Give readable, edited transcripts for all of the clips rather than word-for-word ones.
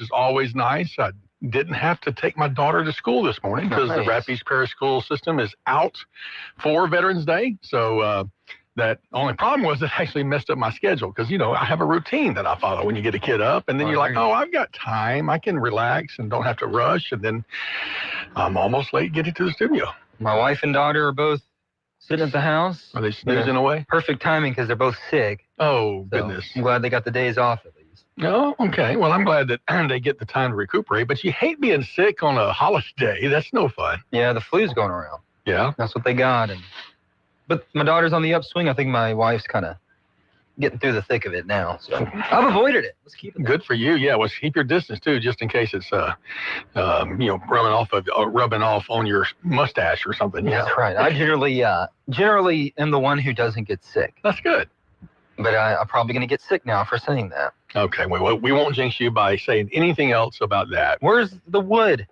was always nice. I didn't have to take my daughter to school this morning because the Rapides Parish School System is out for Veterans Day. So that only problem was it actually messed up my schedule because, I have a routine that I follow when you get a kid up. And then you're like, oh, I've got time. I can relax and don't have to rush. And then I'm almost late getting to the studio. My wife and daughter are both sitting at the house. Are they snoozing away? Perfect timing because they're both sick. Oh, goodness. I'm glad they got the days off at least. Oh, okay. Well, I'm glad that they get the time to recuperate. But you hate being sick on a holiday. That's no fun. Yeah, the flu's going around. Yeah. That's what they got. But my daughter's on the upswing. I think my wife's kind of getting through the thick of it now. So I've avoided it. Let's keep it. Good for you. Yeah. Well, keep your distance too, just in case it's rubbing off on your mustache or something. Yeah, that's right. I generally am the one who doesn't get sick. That's good. But I'm probably going to get sick now for saying that. Okay. Well, we won't jinx you by saying anything else about that. Where's the wood?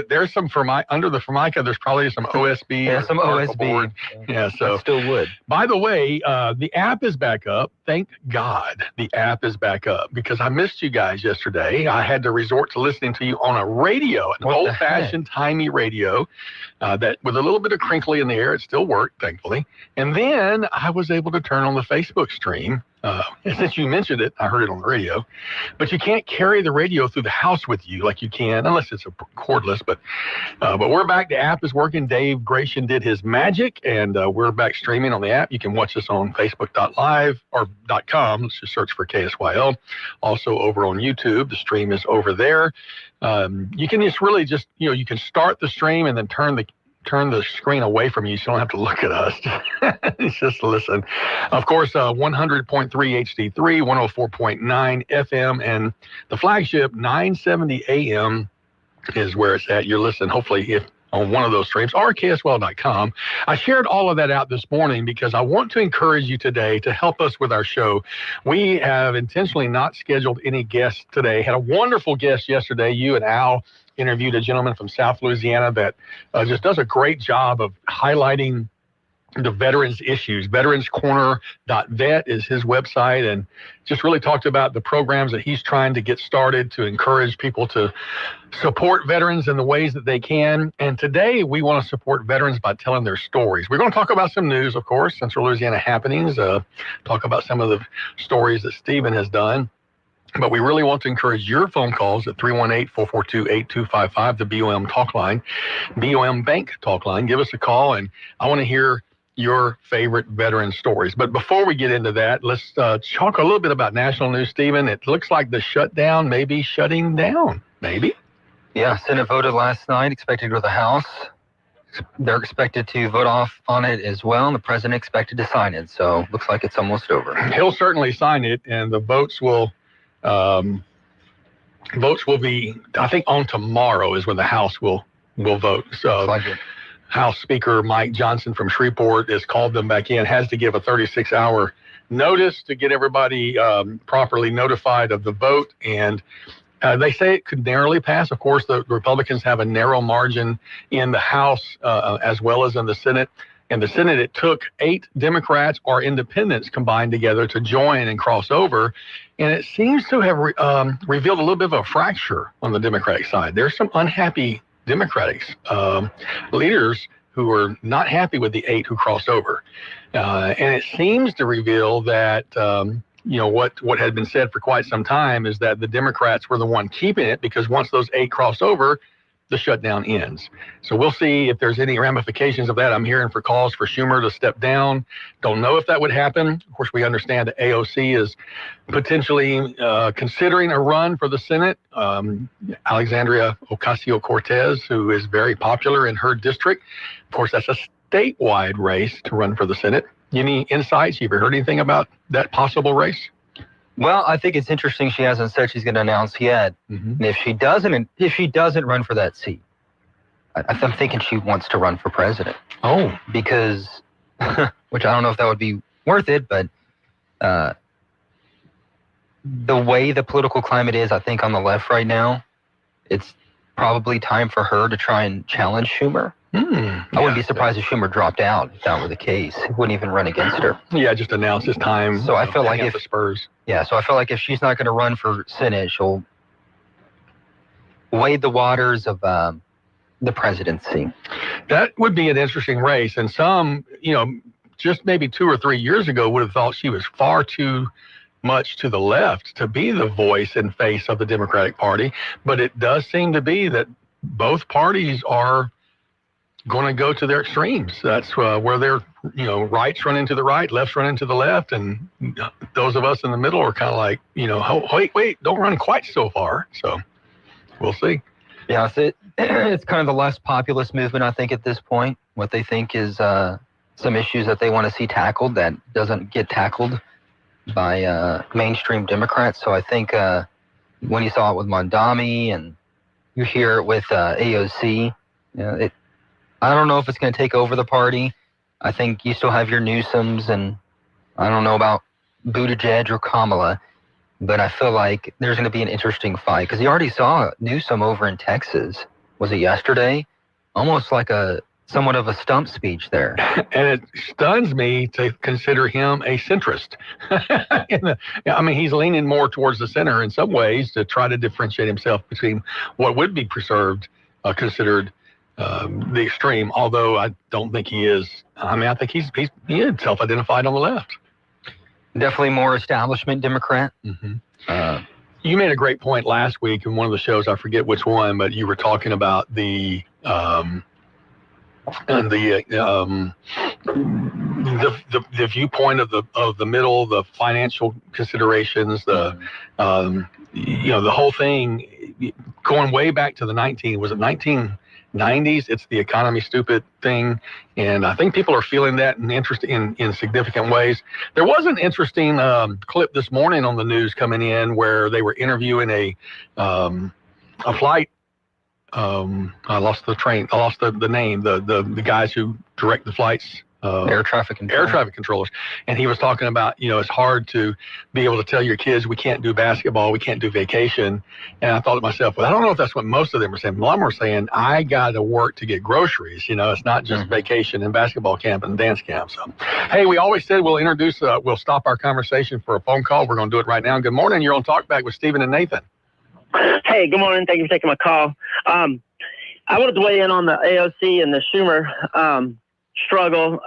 There's some under the Formica. There's probably some OSB. Yeah, some OSB. Board. Yeah, so that's still wood. By the way, the app is back up. Thank God the app is back up because I missed you guys yesterday. I had to resort to listening to you on a radio, an old-fashioned, timey radio that with a little bit of crinkly in the air. It still worked, thankfully. And then I was able to turn on the Facebook stream. And since you mentioned it, I heard it on the radio. But you can't carry the radio through the house with you like you can, unless it's a cordless. But we're back. The app is working. Dave Gratian did his magic, and we're back streaming on the app. You can watch us on Facebook.live or .com. Let's just search for KSYL. Also over on YouTube. The stream is over there. You can you can start the stream and then turn the screen away from you so you don't have to look at us. It's just listen. Of course, 100.3 HD3, 104.9 FM, and the flagship 970 AM is where it's at. You're listening, hopefully, if on one of those streams, or KSWL.com. I shared all of that out this morning because I want to encourage you today to help us with our show. We have intentionally not scheduled any guests today. Had a wonderful guest yesterday. You and Al interviewed a gentleman from South Louisiana that just does a great job of highlighting the veterans issues. Veteranscorner.vet is his website, and just really talked about the programs that he's trying to get started to encourage people to support veterans in the ways that they can. And today we want to support veterans by telling their stories. We're going to talk about some news, of course, Central Louisiana happenings, talk about some of the stories that Stephen has done. But we really want to encourage your phone calls at 318-442-8255, the BOM talk line, BOM Bank talk line. Give us a call, and I want to hear your favorite veteran stories. But before we get into that, let's talk a little bit about national news, Stephen. It looks like the shutdown may be shutting down, maybe. Yeah, Senate voted last night, expected to go to the House. They're expected to vote off on it as well, and the president expected to sign it. So looks like it's almost over. He'll certainly sign it, and the votes will be, I think, on tomorrow is when the House will vote. So like it. House Speaker Mike Johnson from Shreveport has called them back in, has to give a 36-hour notice to get everybody properly notified of the vote. And they say it could narrowly pass. Of course, the Republicans have a narrow margin in the House as well as in the Senate. In the Senate, it took 8 Democrats or independents combined together to join and cross over. And it seems to have revealed a little bit of a fracture on the Democratic side. There's some unhappy Democratic leaders who are not happy with the 8 who crossed over. And it seems to reveal that, what had been said for quite some time is that the Democrats were the one keeping it because once those 8 crossed over, the shutdown ends. So we'll see if there's any ramifications of that. I'm hearing for calls for Schumer to step down. Don't know if that would happen. Of course, we understand that AOC is potentially considering a run for the Senate. Alexandria Ocasio-Cortez, who is very popular in her district. Of course, that's a statewide race to run for the Senate. Any insights? You ever heard anything about that possible race? Well, I think it's interesting she hasn't said she's going to announce yet. Mm-hmm. And if she doesn't run for that seat, I'm thinking she wants to run for president. Oh, because, which I don't know if that would be worth it, but the way the political climate is, I think on the left right now, it's probably time for her to try and challenge Schumer. I wouldn't be surprised if Schumer dropped out if that were the case. He wouldn't even run against her. Yeah, just announce his time. So I feel like the Spurs. Yeah, so I feel like if she's not going to run for Senate, she'll wade the waters of the presidency? That would be an interesting race. And some, just maybe 2 or 3 years ago would have thought she was far too much to the left to be the voice and face of the Democratic Party. But it does seem to be that both parties are going to go to their extremes. That's where their rights run into the right, lefts run into the left, and those of us in the middle are kind of like, wait, don't run quite so far. So we'll see. Yeah, it's kind of the less populist movement, I think, at this point. What they think is some issues that they want to see tackled that doesn't get tackled by mainstream Democrats. So I think when you saw it with Mamdani and you hear it with AOC, I don't know if it's going to take over the party. I think you still have your Newsoms, and I don't know about Buttigieg or Kamala, but I feel like there's going to be an interesting fight because you already saw Newsom over in Texas. Was it yesterday? Almost like somewhat of a stump speech there. And it stuns me to consider him a centrist. He's leaning more towards the center in some ways to try to differentiate himself between what would be considered the extreme, although I don't think he is. I think he is self-identified on the left. Definitely more establishment Democrat. Mm-hmm. You made a great point last week in one of the shows. I forget which one, but you were talking about the viewpoint of the middle, the financial considerations, the whole thing going way back to the 1990s. It's the economy stupid thing, and I think people are feeling that in significant ways. There was an interesting clip this morning on the news coming in where they were interviewing a flight. I lost the name. The guys who direct the flights. Air traffic controllers. And he was talking about, it's hard to be able to tell your kids we can't do basketball, we can't do vacation. And I thought to myself, well, I don't know if that's what most of them are saying. A lot of them are saying, I got to work to get groceries. It's not just vacation and basketball camp and dance camp. So, hey, we always said we'll stop our conversation for a phone call. We're going to do it right now. Good morning. You're on Talkback with Stephen and Nathan. Hey, good morning. Thank you for taking my call. I wanted to weigh in on the AOC and the Schumer struggle.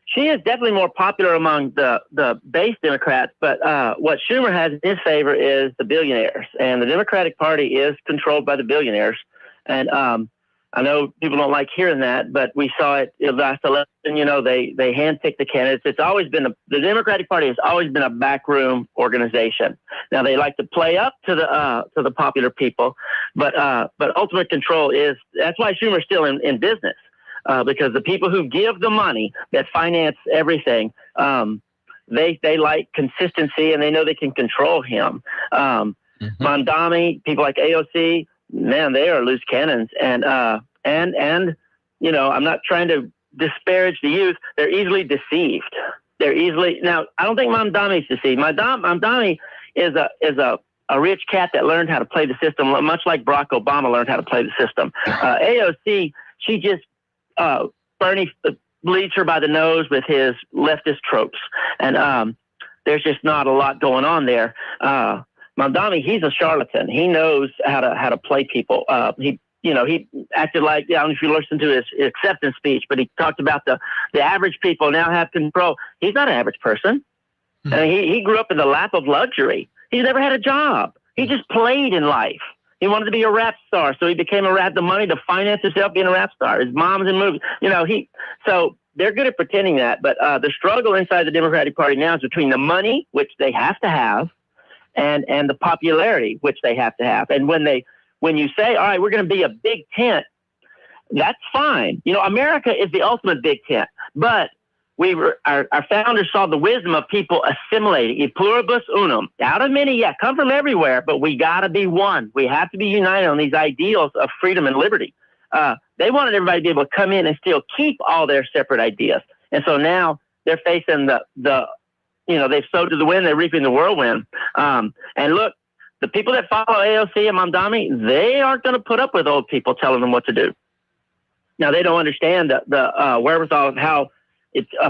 She is definitely more popular among the base Democrats, but what Schumer has in his favor is the billionaires, and the Democratic Party is controlled by the billionaires. And I know people don't like hearing that, but we saw it in the last election. They handpicked the candidates. It's always been the Democratic Party has always been a backroom organization. Now they like to play up to the popular people, but ultimate control that's why Schumer's still in business. Because the people who give the money that finance everything, they like consistency and they know they can control him. Mamdani, people like AOC, man, they are loose cannons. And I'm not trying to disparage the youth. They're easily deceived. Now, I don't think Mamdani's deceived. Mamdani is a rich cat that learned how to play the system, much like Barack Obama learned how to play the system. AOC, she just, Bernie leads her by the nose with his leftist tropes. And there's just not a lot going on there. Mamdani, he's a charlatan. He knows how to play people. He acted like, I don't know if you listened to his acceptance speech, but he talked about the average people now have control. He's not an average person. He grew up in the lap of luxury. He's never had a job. He just played in life. He wanted to be a rap star, so he became the money to finance himself being a rap star. His mom's in movies. So they're good at pretending that. But the struggle inside the Democratic Party now is between the money, which they have to have, and the popularity, which they have to have. And when you say, all right, we're going to be a big tent, that's fine. America is the ultimate big tent. But our founders saw the wisdom of people assimilating, e pluribus unum, out of many, come from everywhere, but we got to be one. We have to be united on these ideals of freedom and liberty. They wanted everybody to be able to come in and still keep all their separate ideas. And so now they're facing they've sowed to the wind, they're reaping the whirlwind. And look, the people that follow AOC and Mamdani, they aren't going to put up with old people telling them what to do. Now, they don't understand the wherewithal of how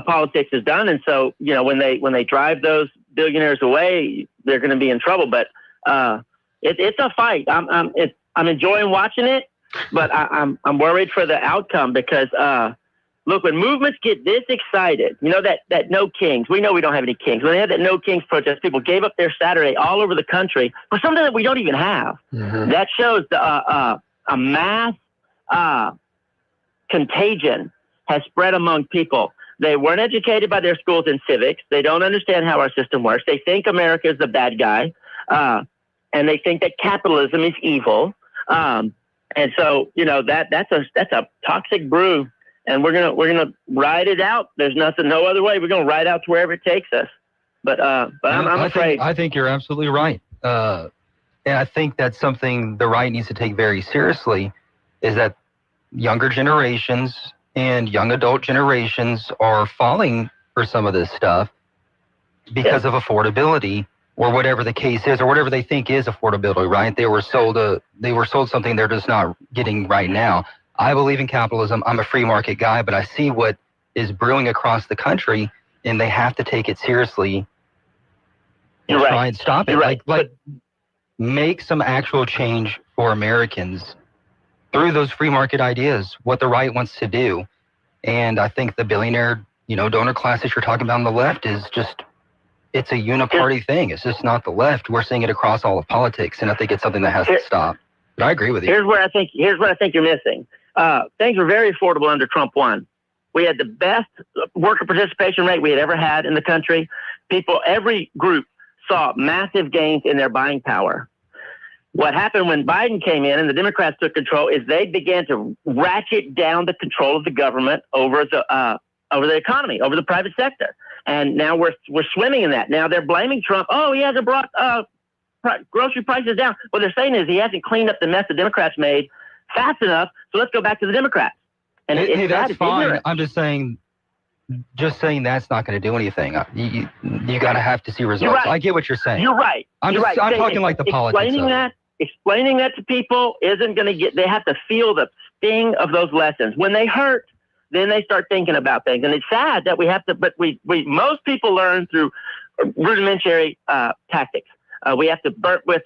politics is done, and so when they drive those billionaires away, they're going to be in trouble. But it's a fight. I'm enjoying watching it, but I'm worried for the outcome because look, when movements get this excited, you know that No Kings. We know we don't have any kings. When they had that No Kings protest, people gave up their Saturday all over the country for something that we don't even have. Mm-hmm. That shows a mass contagion has spread among people. They weren't educated by their schools in civics. They don't understand how our system works. They think America is the bad guy, and they think that capitalism is evil. And so, you know, that's a toxic brew, and we're gonna ride it out. There's no other way. We're gonna ride out to wherever it takes us. But I'm afraid. I think you're absolutely right, and I think that's something the right needs to take very seriously. Is that younger generations and young adult generations are falling for some of this stuff because of affordability or whatever the case is, or whatever they think is affordability, right? They were sold something they're just not getting right now. I believe in capitalism. I'm a free market guy, but I see what is brewing across the country, and they have to take it seriously and try and stop it. Like make some actual change for Americans through those free market ideas, what the right wants to do. And I think the billionaire, donor class that you're talking about on the left is just, it's a uniparty thing. It's just not the left. We're seeing it across all of politics, and I think it's something that has to stop. But I agree with you. Here's what I think you're missing. Things were very affordable under Trump 1. We had the best worker participation rate we had ever had in the country. Every group saw massive gains in their buying power. What happened when Biden came in and the Democrats took control is they began to ratchet down the control of the government over the economy, over the private sector. And now we're swimming in that. Now they're blaming Trump. Oh, he hasn't brought grocery prices down. What they're saying is he hasn't cleaned up the mess the Democrats made fast enough. So let's go back to the Democrats. And hey, that's fine. Ignorant. I'm just saying that's not going to do anything. You got to have to see results. Right. I get what you're saying. You're right. I'm talking like the politics. Explaining that to people isn't going to they have to feel the sting of those lessons. When they hurt, then they start thinking about things. And it's sad that we have to, but most people learn through rudimentary tactics. We have to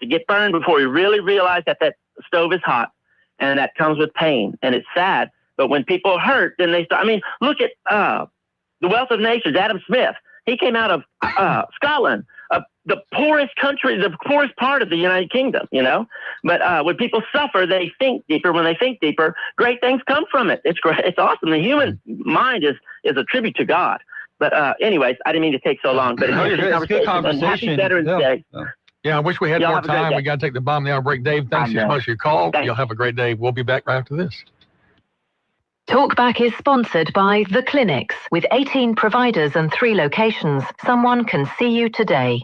get burned before we really realize that stove is hot, and that comes with pain. And it's sad. But when people hurt, then they start. I mean, look at The Wealth of Nations, Adam Smith. He came out of Scotland, the poorest country, the poorest part of the United Kingdom, But when people suffer, they think deeper. When they think deeper, great things come from it. It's great. It's awesome. The human mind is a tribute to God. But anyways, I didn't mean to take so long. But it's a good conversation. Happy Veterans Day. Yeah, I wish we had more time. We got to take the bottom of the hour break. Dave, thanks so much for your call. You'll have a great day. We'll be back right after this. Talkback is sponsored by The Clinics. With 18 providers and 3 locations, someone can see you today.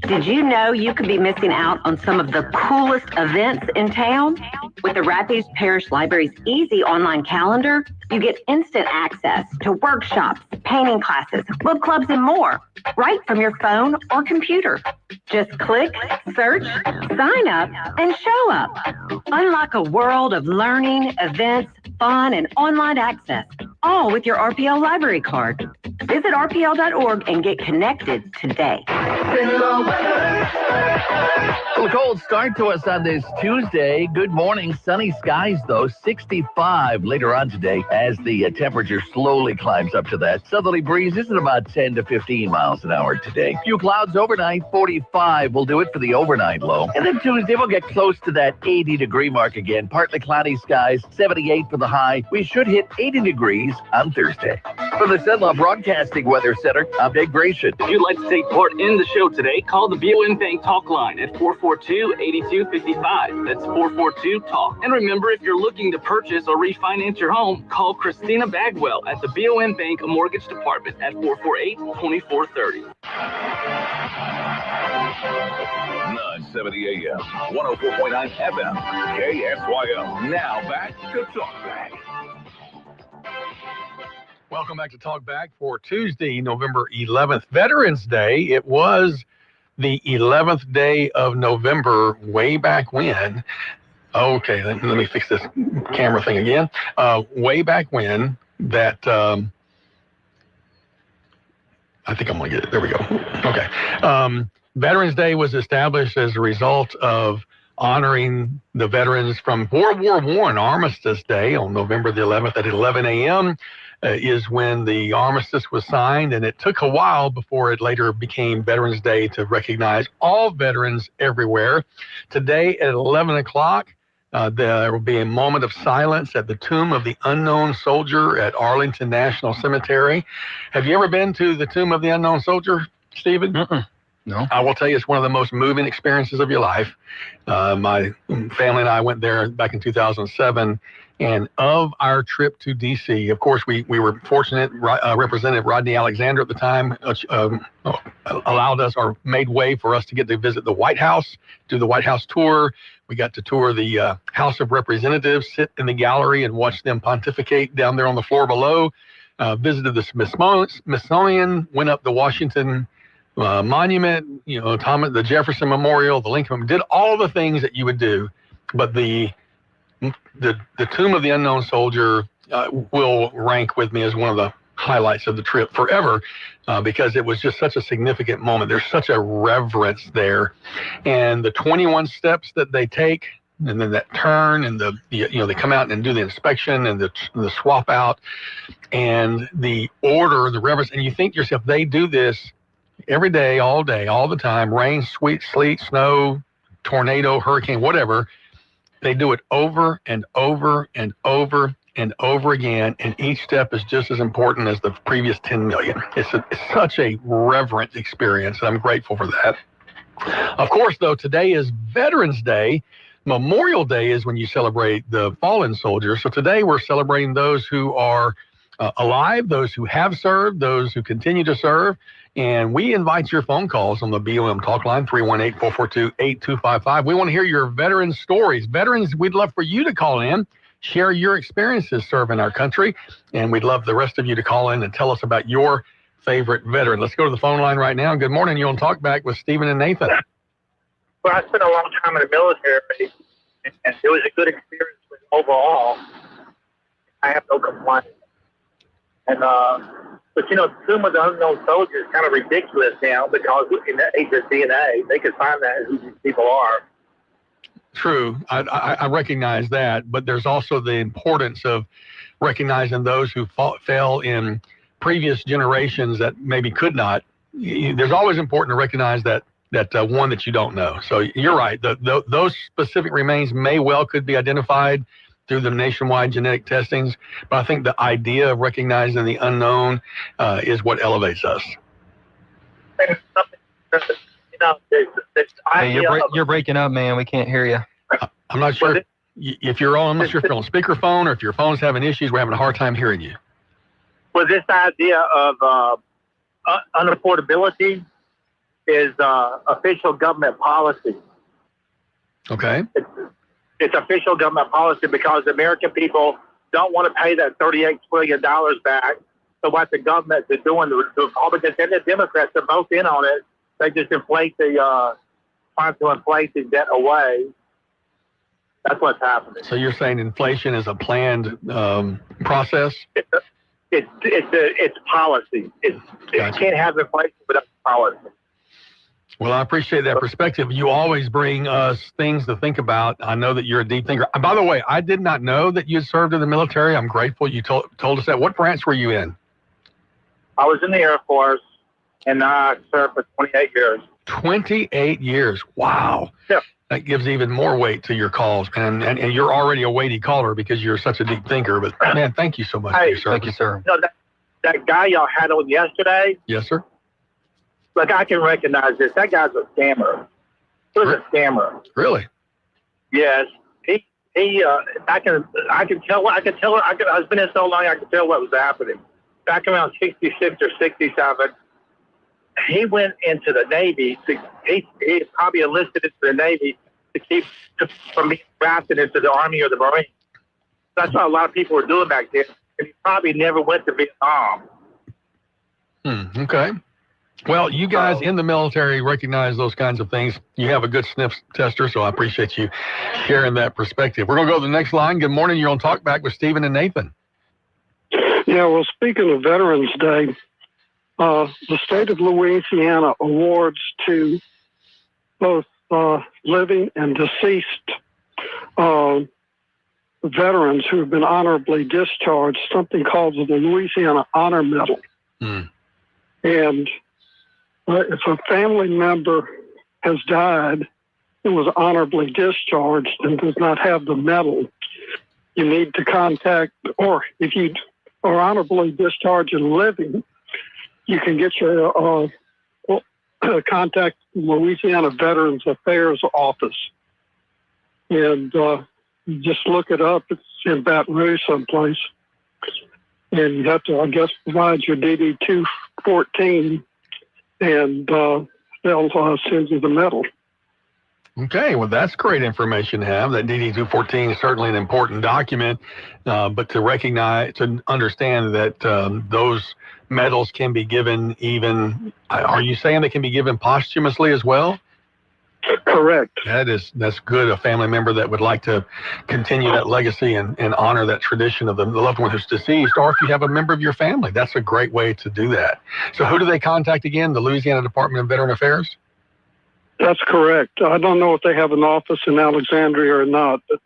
Did you know you could be missing out on some of the coolest events in town? With the Rapides Parish Library's easy online calendar, you get instant access to workshops, painting classes, book clubs, and more, right from your phone or computer. Just click, search, sign up, and show up. Unlock a world of learning, events, fun, and online access, all with your RPL library card. Visit rpl.org and get connected today. Well, a cold start to us on this Tuesday. Good morning. Sunny skies, though. 65 later on today as the temperature slowly climbs up to that. Southerly breezes at about 10 to 15 miles an hour today. Few clouds overnight. 45 will do it for the overnight low. And then Tuesday, we'll get close to that 80-degree mark again. Partly cloudy skies. 78 for the high. We should hit 80 degrees on Thursday. From the Cenla Broadcasting Weather Center, I'm Dave Grayson. If you'd like to take part in the show today, call the BOM Bank Talk line at 442-8255. That's 442-TALK. And remember, if you're looking to purchase or refinance your home, call Christina Bagwell at the BOM Bank Mortgage Department at 448-2430. 970 AM, 104.9 FM, KSYL. Now back to Talkback. Welcome back to Talkback for Tuesday, November 11th, Veterans Day. It was the 11th day of November, way back when. Okay, let me fix this camera thing again. Way back when that, I think I'm going to get it. There we go. Okay. Veterans Day was established as a result of honoring the veterans from World War I. Armistice Day on November the 11th at 11 a.m. Is when the armistice was signed, and it took a while before it later became Veterans Day to recognize all veterans everywhere. Today at 11 o'clock, there will be a moment of silence at the Tomb of the Unknown Soldier at Arlington National Cemetery. Have you ever been to the Tomb of the Unknown Soldier, Stephen? No. I will tell you, it's one of the most moving experiences of your life. My family and I went there back in 2007. And of our trip to D.C., of course, we were fortunate. Representative Rodney Alexander at the time allowed us or made way for us to get to visit the White House, do the White House tour. We got to tour the House of Representatives, sit in the gallery and watch them pontificate down there on the floor below. Visited the Smithsonian, went up the Washington Monument, the Jefferson Memorial, the Lincoln, did all the things that you would do. But the Tomb of the Unknown Soldier will rank with me as one of the highlights of the trip forever, because it was just such a significant moment. There's such a reverence there, and the 21 steps that they take, and then that turn, and they come out and do the inspection and the swap out, and the order, the reverence, and you think to yourself, they do this every day, all the time, rain, sleet, snow, tornado, hurricane, whatever. They do it over and over and over and over again, and each step is just as important as the previous 10 million. It's such a reverent experience, and I'm grateful for that. Of course, though, today is Veterans Day. Memorial Day is when you celebrate the fallen soldiers. So today we're celebrating those who are alive, those who have served, those who continue to serve. And we invite your phone calls on the BOM talk line, 318-442-8255. We want to hear your veteran stories. Veterans, we'd love for you to call in, share your experiences serving our country, and we'd love the rest of you to call in and tell us about your favorite veteran. Let's go to the phone line right now. Good morning. You're on Talk Back with Stephen and Nathan. Well, I spent a long time in the military, and it was a good experience overall. I have no complaints. And but the Tomb of the Unknown Soldier is kind of ridiculous now, because in the age of DNA, they can find out who these people are. True. I recognize that, but there's also the importance of recognizing those who fell in previous generations that maybe could not. There's always important to recognize that one that you don't know. So you're right. Those specific remains could be identified through the nationwide genetic testings, but I think the idea of recognizing the unknown is what elevates us. Hey, you're breaking up, man. We can't hear you. I'm not sure if you're on. I'm not sure if you're on speakerphone or if your phone's having issues. We're having a hard time hearing you. Well, this idea of unaffordability is official government policy. Okay. It's official government policy because the American people don't want to pay that $38 trillion back. So what the government is doing, the Republicans and the Democrats are both in on it. They just trying to inflate the debt away. That's what's happening. So you're saying inflation is a planned process? It's policy. It can't have inflation without policy. Well, I appreciate that perspective. You always bring us things to think about. I know that you're a deep thinker. By the way, I did not know that you had served in the military. I'm grateful you told us that. What branch were you in? I was in the Air Force, and I served for 28 years. 28 years. Wow. Yeah. That gives even more weight to your calls, man. And you're already a weighty caller because you're such a deep thinker. But, man, thank you so much for your service. Thank you, sir. That guy y'all had on yesterday? Yes, sir. Look, I can recognize this. That guy's a scammer. He was a scammer. Really? Yes. I can tell. I've been in so long. I can tell what was happening. Back around 66 or 67, he went into the Navy. He probably enlisted into the Navy from being drafted into the Army or the Marines. That's what a lot of people were doing back then. And he probably never went to Vietnam. Okay. Well, you guys in the military recognize those kinds of things. You have a good sniff tester, so I appreciate you sharing that perspective. We're going to go to the next line. Good morning. You're on Talk Back with Stephen and Nathan. Yeah, well, speaking of Veterans Day, the state of Louisiana awards to both living and deceased veterans who have been honorably discharged, something called the Louisiana Honor Medal. And if a family member has died and was honorably discharged and does not have the medal, you need to contact, or if you are honorably discharged and living, you can get your contact the Louisiana Veterans Affairs Office. And you just look it up. It's in Baton Rouge someplace. And you have to, I guess, provide your DD-214, and they'll send you the medal. Okay, well, that's great information to have. That DD-214 is certainly an important document, but to recognize, to understand that those medals can be given even, are you saying they can be given posthumously as well? Correct. That's good. A family member that would like to continue that legacy and honor that tradition of the loved one who's deceased, or if you have a member of your family, that's a great way to do that. So who do they contact again? The Louisiana Department of Veteran Affairs? That's correct. I don't know if they have an office in Alexandria or not, but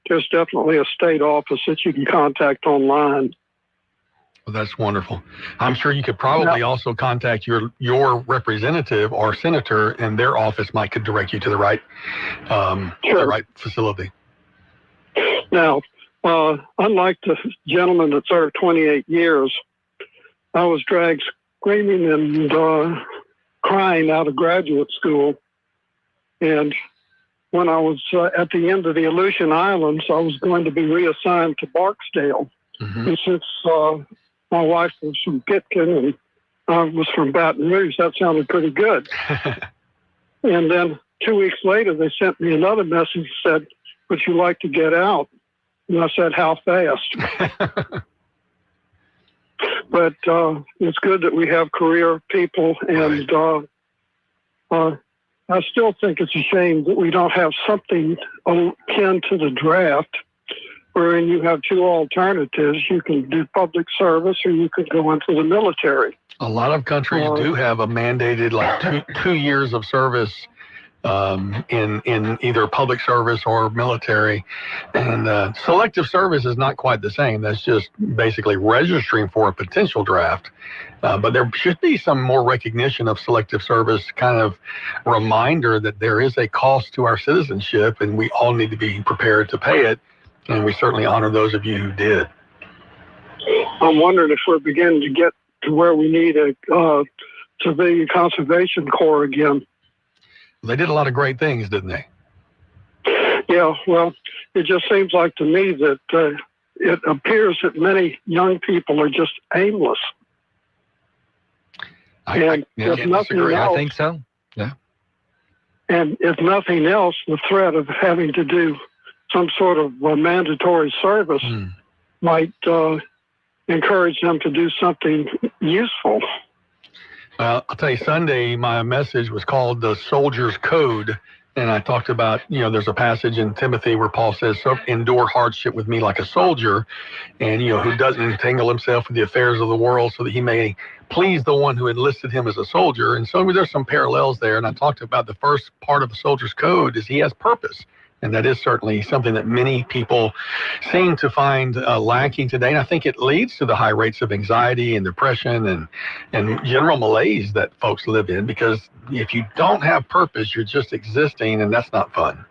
there's definitely a state office that you can contact online. Well, that's wonderful. I'm sure you could probably also contact your representative or senator, and their office could direct you to the right, the right facility. Now, unlike the gentleman that served 28 years, I was dragged screaming and crying out of graduate school. And when I was at the end of the Aleutian Islands, I was going to be reassigned to Barksdale. And since my wife was from Pitkin and I was from Baton Rouge, that sounded pretty good. And then 2 weeks later, they sent me another message that said, "Would you like to get out?" And I said, "How fast?" But it's good that we have career people, and I still think it's a shame that we don't have something akin to the draft, wherein you have two alternatives. You can do public service, or you could go into the military. A lot of countries do have a mandated two years of service in either public service or military. And selective service is not quite the same. That's just basically registering for a potential draft. But there should be some more recognition of selective service, kind of reminder that there is a cost to our citizenship, and we all need to be prepared to pay it. And we certainly honor those of you who did. I'm wondering if we're beginning to get to where we need a civilian conservation corps again. They did a lot of great things, didn't they? Yeah, well, it just seems like to me that it appears that many young people are just aimless. I think so. Yeah. And if nothing else, the threat of having to do some sort of mandatory service might encourage them to do something useful. Well, I'll tell you, Sunday, my message was called the Soldier's Code. And I talked about, there's a passage in Timothy where Paul says, "So endure hardship with me like a soldier," and, who doesn't entangle himself with the affairs of the world so that he may please the one who enlisted him as a soldier. And so there's some parallels there. And I talked about the first part of the Soldier's Code is he has purpose. And that is certainly something that many people seem to find lacking today. And I think it leads to the high rates of anxiety and depression and general malaise that folks live in, because if you don't have purpose, you're just existing, and that's not fun.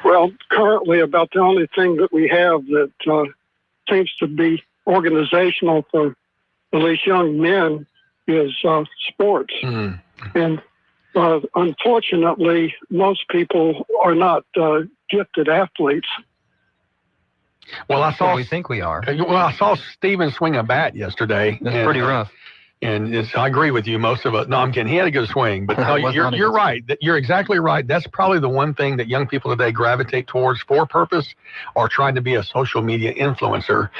Well, currently about the only thing that we have that seems to be organizational for at least young men is sports. And unfortunately, most people are not gifted athletes. Well, we think we are. Well, I saw Steven swing a bat yesterday. That's pretty rough. And I agree with you. Most of us. No, I'm kidding. He had a good swing, but no, you're right. You're exactly right. That's probably the one thing that young people today gravitate towards for purpose, or trying to be a social media influencer,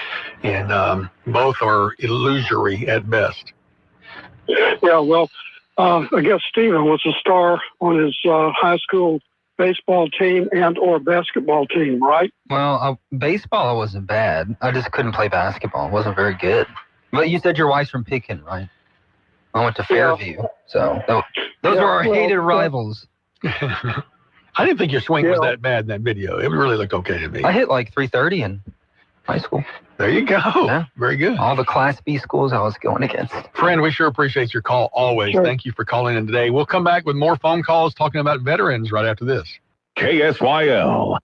and both are illusory at best. Yeah, well. I guess Steven was a star on his high school baseball team and or basketball team, right? Well, baseball I wasn't bad. I just couldn't play basketball. I wasn't very good. But you said your wife's from Pekin, right? I went to Fairview. So those are our hated rivals. I didn't think your swing was that bad in that video. It really looked okay to me. I hit like 330 in high school. There you go. Yeah. Very good. All the Class B schools I was going against. Friend, we sure appreciate your call always. Sure. Thank you for calling in today. We'll come back with more phone calls talking about veterans right after this. KSYL.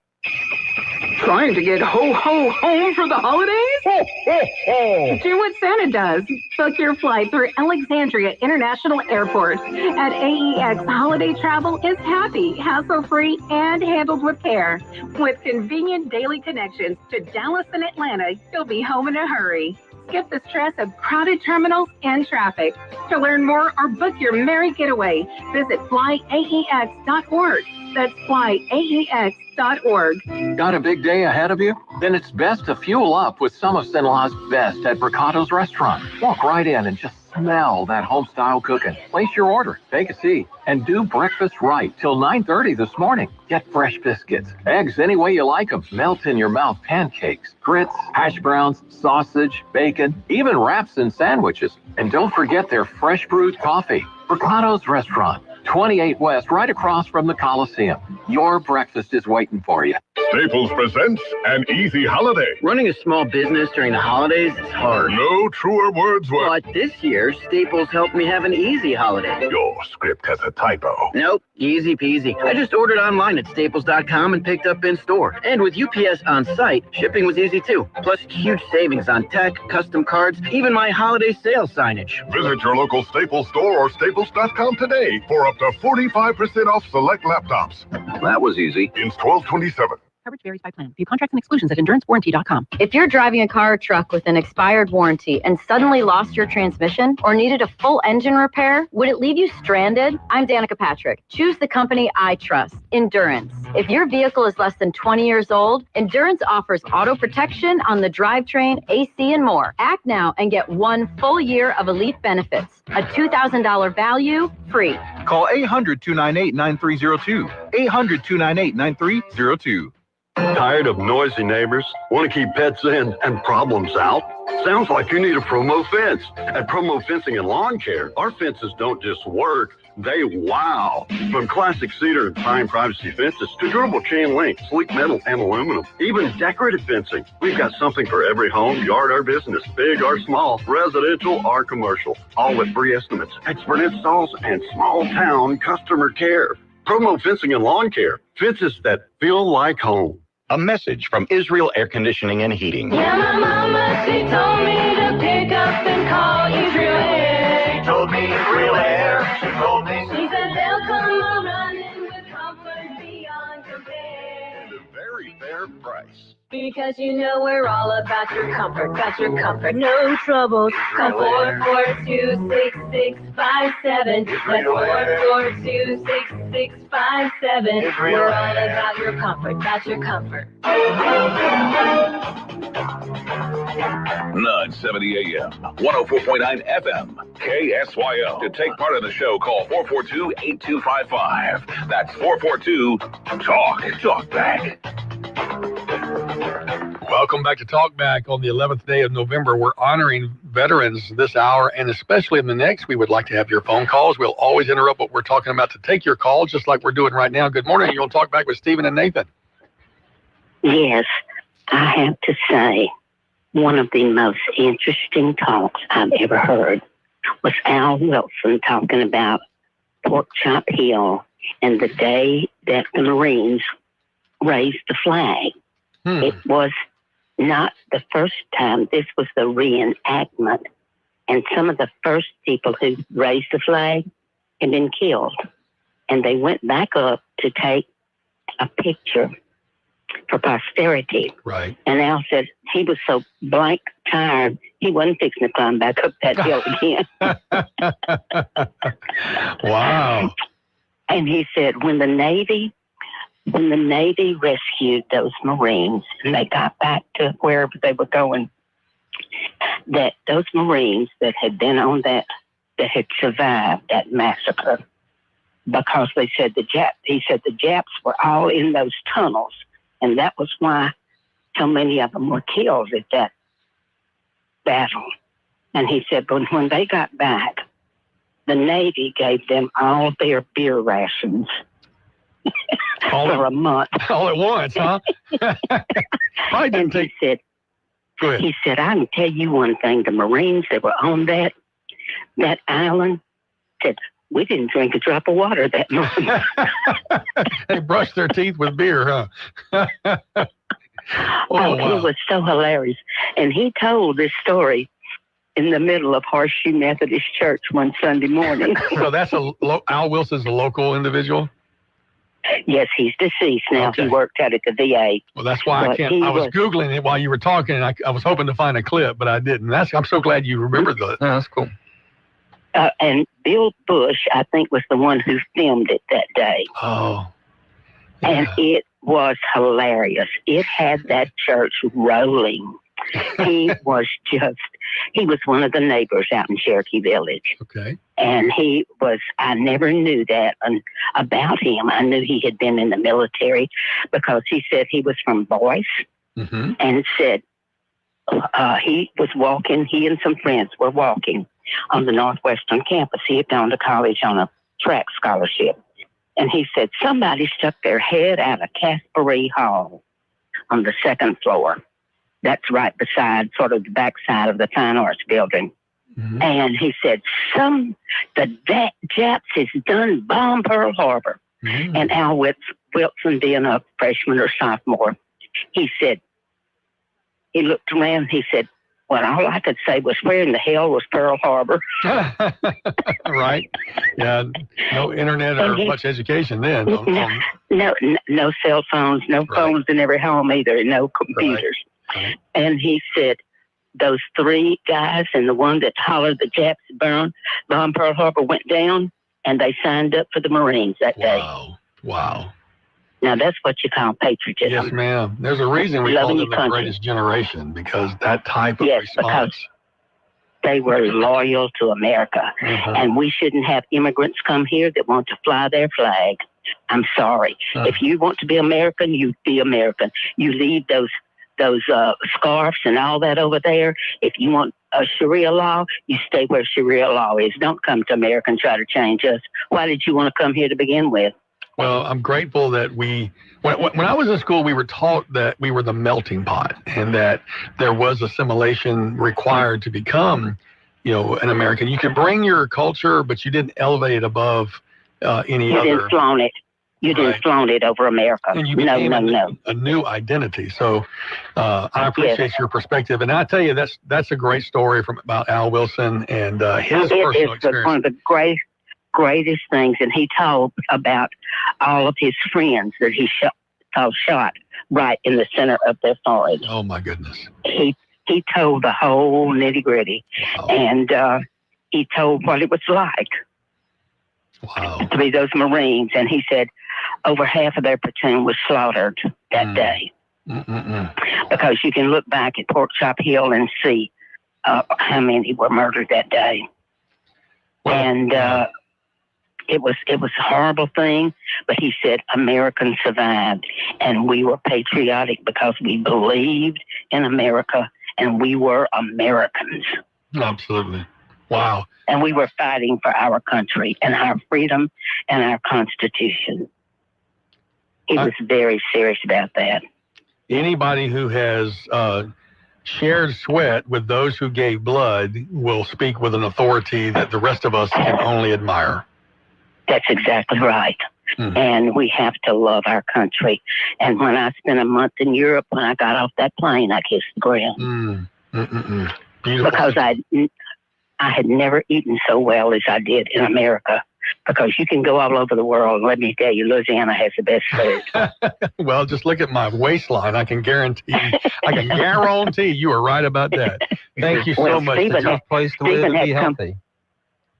Trying to get ho-ho home for the holidays? Do what Santa does. Book your flight through Alexandria International Airport. At AEX, holiday travel is happy, hassle-free, and handled with care. With convenient daily connections to Dallas and Atlanta, you'll be home in a hurry. Skip the stress of crowded terminals and traffic. To learn more or book your merry getaway, visit flyaex.org. That's flyaex.org. Got a big day ahead of you? Then it's best to fuel up with some of Cenla's best at Bricato's restaurant. Walk right in and just smell that home-style cooking. Place your order, take a seat, and do breakfast right till 9:30 this morning. Get fresh biscuits, eggs any way you like them, melt-in-your-mouth pancakes, grits, hash browns, sausage, bacon, even wraps and sandwiches. And don't forget their fresh brewed coffee. Bricato's restaurant, 28 West, right across from the Coliseum. Your breakfast is waiting for you. Staples presents An Easy Holiday. Running a small business during the holidays is hard. No truer words were. But this year, Staples helped me have an easy holiday. Your script has a typo. Nope, easy peasy. I just ordered online at staples.com and picked up in store. And with UPS on site, shipping was easy too. Plus huge savings on tech, custom cards, even my holiday sales signage. Visit your local Staples store or staples.com today for up to 45% off select laptops. That was easy. Ends 12/27. Coverage varies by plan. View contracts and exclusions at endurancewarranty.com. If you're driving a car or truck with an expired warranty and suddenly lost your transmission or needed a full engine repair, would it leave you stranded? I'm Danica Patrick. Choose the company I trust, Endurance. If your vehicle is less than 20 years old, Endurance offers auto protection on the drivetrain, AC, and more. Act now and get 1 full year of elite benefits. A $2,000 value, free. Call 800-298-9302. 800-298-9302. Tired of noisy neighbors? Want to keep pets in and problems out? Sounds like you need a Promo fence. At Promo Fencing and Lawn Care, our fences don't just work, they wow. From classic cedar and pine privacy fences to durable chain link, sleek metal, and aluminum, even decorative fencing. We've got something for every home, yard, or business, big or small, residential or commercial, all with free estimates, expert installs, and small town customer care. Promo Fencing and Lawn Care, fences that feel like home. A message from Israel Air Conditioning and Heating. Yeah, my mama, she told me to pick up and call Israel Air. She told me Israel Air. She told me. She said they'll come a running with comfort beyond compare. At a very fair price. Because you know we're all about your comfort, no troubles. Call 442-6657. That's 442-6657. We're all about your comfort, your comfort. 970 AM, 104.9 FM, KSYL. To take part in the show, call 442-8255. That's 442-TALK. Talk back. Welcome back to Talk Back on the 11th day of November. We're honoring veterans this hour, and especially in the next, we would like to have your phone calls. We'll always interrupt what we're talking about to take your calls, just like we're doing right now. Good morning. You'll Talk Back with Stephen and Nathan. Yes, I have to say, one of the most interesting talks I've ever heard was Al Wilson talking about Pork Chop Hill and the day that the Marines raised the flag. It was not the first time. This was the reenactment. And some of the first people who raised the flag had been killed. And they went back up to take a picture for posterity. Right. And Al said he was so blank tired, he wasn't fixing to climb back up that hill again. Wow. And he said when the Navy rescued those Marines, they got back to wherever they were going, that those Marines that had been on that had survived that massacre, because they said he said the Japs were all in those tunnels, and that was why so many of them were killed at that battle. And he said, but when they got back, the Navy gave them all their beer rations for a month. All at once, huh? Probably didn't take. He said, Go ahead. He said, I can tell you one thing. The Marines that were on that island said, we didn't drink a drop of water that month. They brushed their teeth with beer, huh? Wow. Wow. It was so hilarious. And he told this story in the middle of Horseshoe Methodist Church one Sunday morning. So that's Al Wilson's a local individual? Yes, he's deceased now. Okay. He worked out at the VA. Well, that's why I can't. I was Googling it while you were talking, and I was hoping to find a clip, but I didn't. I'm so glad you remembered that. Yeah, that's cool. And Bill Bush, I think, was the one who filmed it that day. Oh. Yeah. And it was hilarious. It had that church rolling. He was one of the neighbors out in Cherokee Village. Okay. And I never knew that about him. I knew he had been in the military because he said he was from Boyce and said he was walking, he and some friends were walking on the Northwestern campus. He had gone to college on a track scholarship. And he said somebody stuck their head out of Caspery Hall on the second floor. That's right beside, sort of the backside of the Fine Arts Building. Mm-hmm. And he said, the Japs has done bomb Pearl Harbor. Mm-hmm. And Al Wilson, being a freshman or sophomore, he looked around, he said, well, all I could say was, where in the hell was Pearl Harbor? Right. Yeah. No internet or much education then. No cell phones, no phones in every home either, no computers. Right. And he said, those three guys and the one that hollered the Japs bomb Pearl Harbor went down, and they signed up for the Marines that day. Wow. Now, that's what you call patriotism. Yes, ma'am. There's a reason we call them the greatest generation, because that type of response. Because they were loyal to America. Mm-hmm. And we shouldn't have immigrants come here that want to fly their flag. I'm sorry. If you want to be American, you be American. You leave those scarves and all that over there. If you want a Sharia law, you stay where Sharia law is. Don't come to America and try to change us. Why did you want to come here to begin with? Well, I'm grateful that when I was in school, we were taught that we were the melting pot and that there was assimilation required to become, an American. You could bring your culture, but you didn't elevate it above any other. You didn't flaunt it. You didn't flaunt it over America. And you became a new identity. So I appreciate your perspective. And I tell you, that's a great story about Al Wilson and his personal experience. It's one of the greatest things. And he told about all of his friends that he shot right in the center of their forehead. Oh, my goodness. He told the whole nitty-gritty. Wow. And he told what it was like. Wow. To be those Marines. And he said over half of their platoon was slaughtered that day. Because you can look back at Pork Chop Hill and see how many were murdered that day. Well, and it was a horrible thing, but he said Americans survived, and we were patriotic because we believed in America, and we were Americans. Absolutely. Wow. And we were fighting for our country and our freedom and our Constitution. He was very serious about that. Anybody who has shared sweat with those who gave blood will speak with an authority that the rest of us can only admire. That's exactly right. Mm-hmm. And we have to love our country. And when I spent a month in Europe, when I got off that plane, I kissed the ground. Beautiful. Because I had never eaten so well as I did in America. Because you can go all over the world, and let me tell you, Louisiana has the best food. Well, just look at my waistline. I can guarantee you are right about that. Thank you so much. It's a tough place to live and be healthy.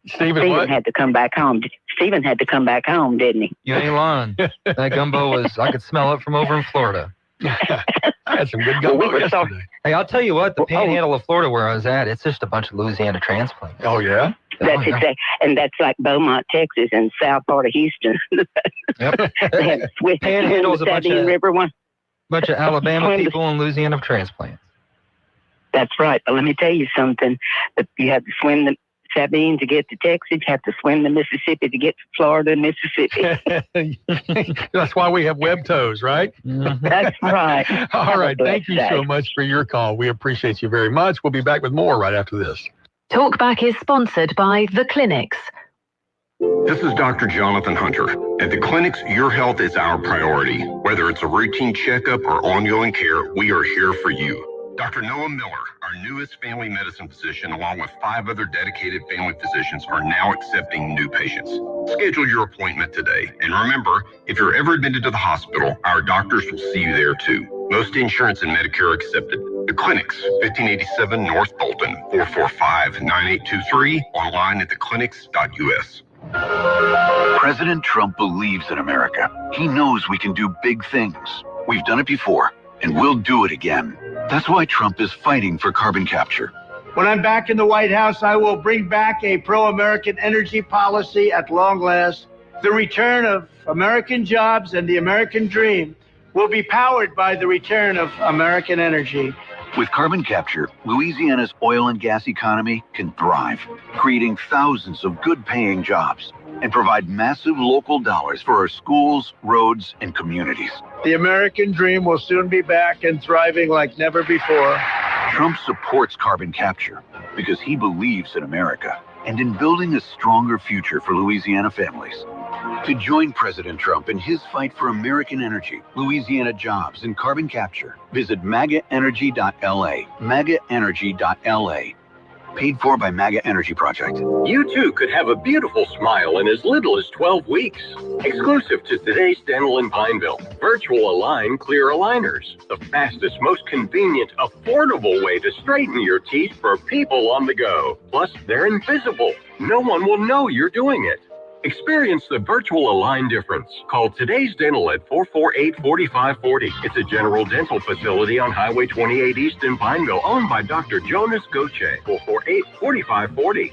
Stephen had to come back home. Stephen had to come back home, didn't he? You ain't lying. That gumbo I could smell it from over in Florida. I had some good gumbo yesterday. Hey, I'll tell you what, the panhandle of Florida where I was at, it's just a bunch of Louisiana transplants. Oh, yeah? That's exactly, and that's like Beaumont, Texas, and south part of Houston. Yep. They had the Panhandle's a bunch of Alabama Between people and Louisiana transplants. That's right. But let me tell you something. You had to Sabine to get to Texas, have to swim to Mississippi to get to Florida and Mississippi. That's why we have web toes, right? That's right. All right. Thank you so much for your call. We appreciate you very much. We'll be back with more right after this. Talkback is sponsored by The Clinics. This is Dr. Jonathan Hunter. At the clinics, your health is our priority. Whether it's a routine checkup or ongoing care, we are here for you. Dr. Noah Miller, our newest family medicine physician, along with 5 other dedicated family physicians, are now accepting new patients. Schedule your appointment today. And remember, if you're ever admitted to the hospital, our doctors will see you there too. Most insurance and Medicare are accepted. The Clinics, 1587 North Bolton, 445-9823, online at theclinics.us. President Trump believes in America. He knows we can do big things. We've done it before, and we'll do it again. That's why Trump is fighting for carbon capture. When I'm back in the White House, I will bring back a pro-American energy policy at long last. The return of American jobs and the American dream will be powered by the return of American energy. With carbon capture, Louisiana's oil and gas economy can thrive, creating thousands of good-paying jobs and provide massive local dollars for our schools, roads, and communities. The American dream will soon be back and thriving like never before. Trump supports carbon capture because he believes in America and in building a stronger future for Louisiana families. To join President Trump in his fight for American energy, Louisiana jobs, and carbon capture, visit MAGAenergy.la. MAGAenergy.la. Paid for by MAGA Energy Project. You too could have a beautiful smile in as little as 12 weeks. Exclusive to today's Dental in Pineville. Virtual Align Clear Aligners. The fastest, most convenient, affordable way to straighten your teeth for people on the go. Plus, they're invisible. No one will know you're doing it. Experience the virtual Align difference. Call Today's Dental at 448-4540. It's a general dental facility on Highway 28 East in Pineville, owned by Dr. Jonas Goche. 448-4540.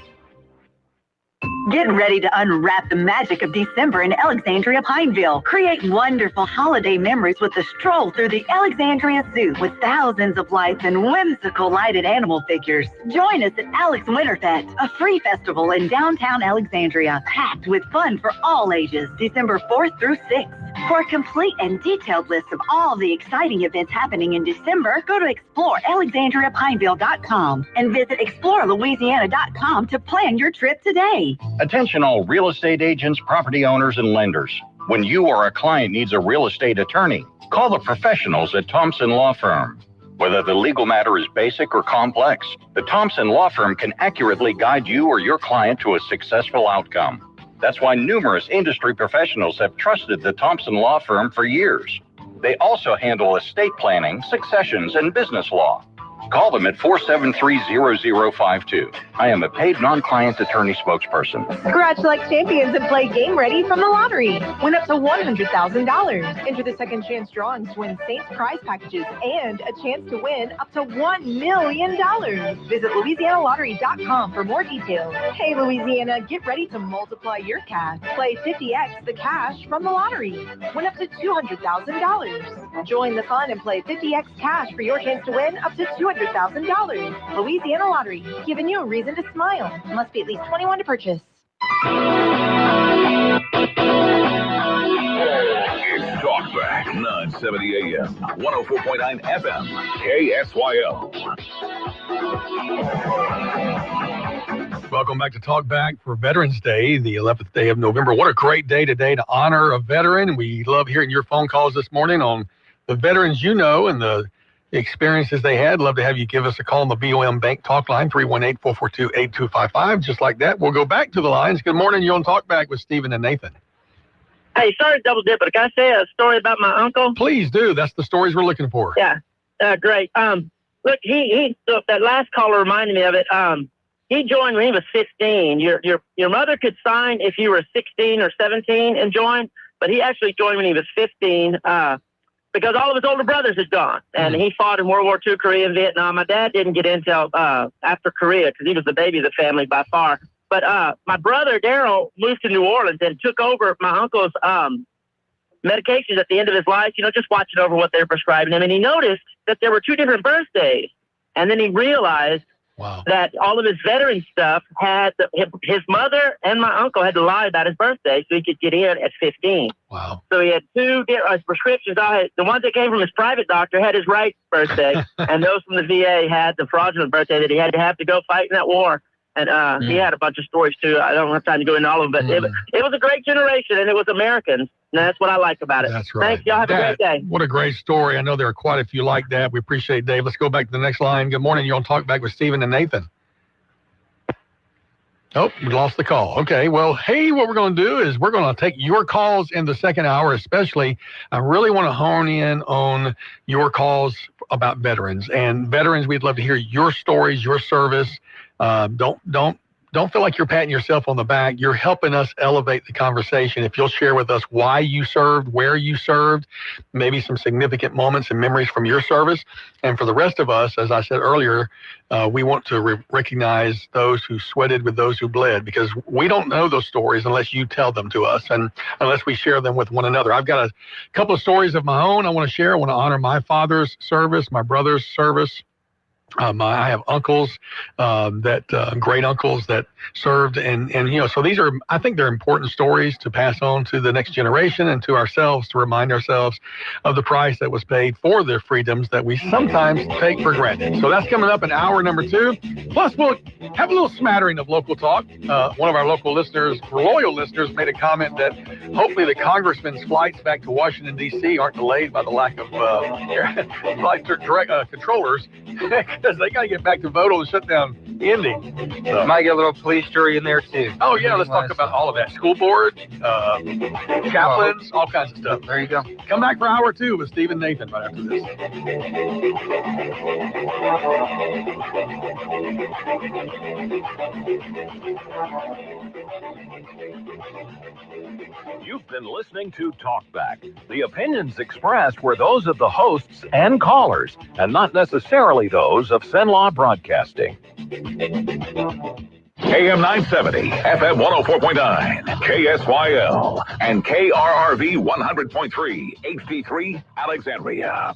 Get ready to unwrap the magic of December in Alexandria Pineville. Create wonderful holiday memories with a stroll through the Alexandria Zoo with thousands of lights and whimsical lighted animal figures. Join us at Alex Winterfest, a free festival in downtown Alexandria, packed with fun for all ages, December 4th through 6th. For a complete and detailed list of all the exciting events happening in December, go to explorealexandriapineville.com and visit explorelouisiana.com to plan your trip today. Attention all real estate agents, property owners, and lenders. When you or a client needs a real estate attorney, call the professionals at Thompson Law Firm. Whether the legal matter is basic or complex, the Thompson Law Firm can accurately guide you or your client to a successful outcome. That's why numerous industry professionals have trusted the Thompson Law Firm for years. They also handle estate planning, successions, and business law. Call them at 473-0052. I am a paid non-client attorney spokesperson. Scratch like champions and play Game Ready from the lottery. Win up to $100,000. Enter the second chance drawings to win Saints prize packages and a chance to win up to $1 million. Visit LouisianaLottery.com for more details. Hey, Louisiana, get ready to multiply your cash. Play 50x the cash from the lottery. Win up to $200,000. Join the fun and play 50x cash for your chance to win up to $200,000. Louisiana Lottery, giving you a reason to smile. Must be at least 21 to purchase. It's Talkback, 970 AM, 104.9 FM, KSYO. Welcome back to Talkback for Veterans Day, the 11th day of November. What a great day today to honor a veteran. We love hearing your phone calls this morning on the veterans you know and the experiences they had. Love to have you give us a call on the BOM Bank Talk line, 318-442-8255. Just like that, we'll go back to the lines. Good morning. You're on Talkback with Stephen and Nathan. Hey, sorry to double dip, but can I say a story about my uncle? Please do. That's the stories we're looking for. Yeah, great. Look, that last caller reminded me of it. He joined when he was 15. Your mother could sign if you were 16 or 17 and join, but he actually joined when he was 15. Because all of his older brothers had gone, and he fought in World War II, Korea, and Vietnam. My dad didn't get in until after Korea because he was the baby of the family by far. But my brother, Daryl, moved to New Orleans and took over my uncle's medications at the end of his life, just watching over what they were prescribing him. And he noticed that there were 2 different birthdays. And then he realized Wow. That all of his veteran stuff had his mother and my uncle had to lie about his birthday so he could get in at 15. Wow. So he had two prescriptions. The ones that came from his private doctor had his right birthday, and those from the VA had the fraudulent birthday that he had to have to go fight in that war. And he had a bunch of stories too. I don't have time to go into all of them, but it was a great generation, and it was Americans. And that's what I like about it. That's right. Thanks, y'all. Have a great day. What a great story. I know there are quite a few like that. We appreciate it, Dave. Let's go back to the next line. Good morning. You're on Talk Back with Stephen and Nathan. Oh, we lost the call. Okay. Well, hey, what we're going to do is we're going to take your calls in the second hour, especially. I really want to hone in on your calls about veterans. And veterans, we'd love to hear your stories, your service. Don't feel like you're patting yourself on the back. You're helping us elevate the conversation. If you'll share with us why you served, where you served, maybe some significant moments and memories from your service. And for the rest of us, as I said earlier, we want to recognize those who sweated with those who bled, because we don't know those stories unless you tell them to us and unless we share them with one another. I've got a couple of stories of my own I want to share. I want to honor my father's service, my brother's service. I have uncles, great uncles that served, and so these are, I think they're important stories to pass on to the next generation and to ourselves, to remind ourselves of the price that was paid for the freedoms that we sometimes take for granted. So that's coming up in hour number 2. Plus, we'll have a little smattering of local talk. One of our local listeners, loyal listeners, made a comment that hopefully the congressman's flights back to Washington, D.C. aren't delayed by the lack of flight controllers. Because they got to get back to vote on the shutdown ending. So. Might get a little police jury in there, too. Oh, yeah, let's talk about all of that. School board, chaplains, all kinds of stuff. There you go. Come back for hour 2 with Steve and Nathan right after this. You've been listening to Talkback. The opinions expressed were those of the hosts and callers, and not necessarily those of Cenla Broadcasting. AM 970, FM 104.9, KSYL, and KRRV 100.3, HD3, Alexandria.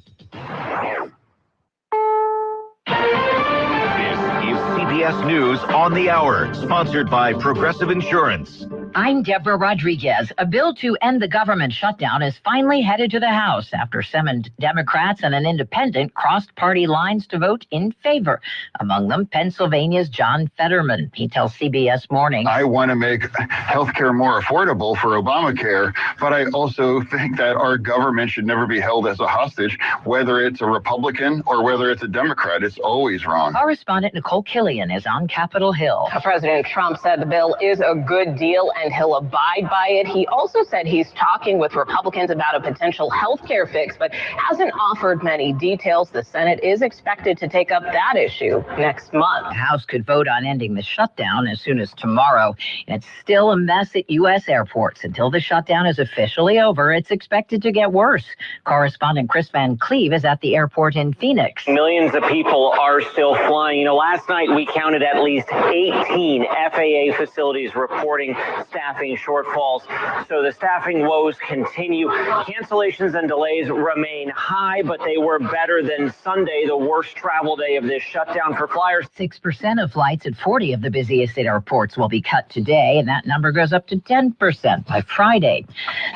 This is CBS News on the Hour, sponsored by Progressive Insurance. I'm Deborah Rodriguez. A bill to end the government shutdown is finally headed to the House after 7 Democrats and an independent crossed party lines to vote in favor. Among them, Pennsylvania's John Fetterman. He tells CBS Morning. I want to make health care more affordable for Obamacare, but I also think that our government should never be held as a hostage, whether it's a Republican or whether it's a Democrat. It's always wrong. Correspondent Nicole Killian is on Capitol Hill. President Trump said the bill is a good deal and he'll abide by it. He also said he's talking with Republicans about a potential health care fix, but hasn't offered many details. The Senate is expected to take up that issue next month. The House could vote on ending the shutdown as soon as tomorrow. And it's still a mess at U.S. airports. Until the shutdown is officially over, it's expected to get worse. Correspondent Chris Van Cleve is at the airport in Phoenix. Millions of people are still flying. Last night we counted at least 18 FAA facilities reporting staffing shortfalls. So the staffing woes continue. Cancellations and delays remain high, but they were better than Sunday, the worst travel day of this shutdown for flyers. 6% of flights at 40 of the busiest airports will be cut today, and that number goes up to 10% by Friday.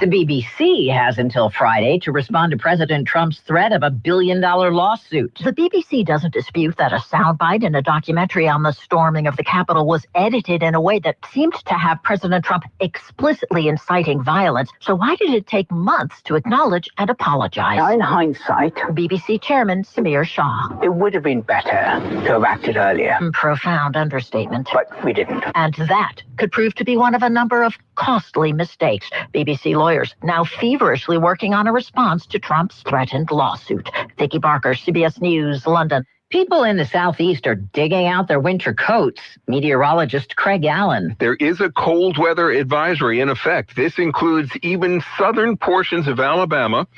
The BBC has until Friday to respond to President Trump's threat of $1 billion lawsuit. The BBC doesn't dispute that a soundbite in a documentary on the storming of the Capitol was edited in a way that seemed to have President Trump explicitly inciting violence. So why did it take months to acknowledge and apologize? Now, in hindsight, BBC Chairman Samir Shah. It would have been better to have acted earlier. Profound understatement. But we didn't. And that could prove to be one of a number of costly mistakes. BBC lawyers now feverishly working on a response to Trump's threatened lawsuit. Vicki Barker, CBS News, London. People in the Southeast are digging out their winter coats. Meteorologist Craig Allen. There is a cold weather advisory in effect. This includes even southern portions of Alabama,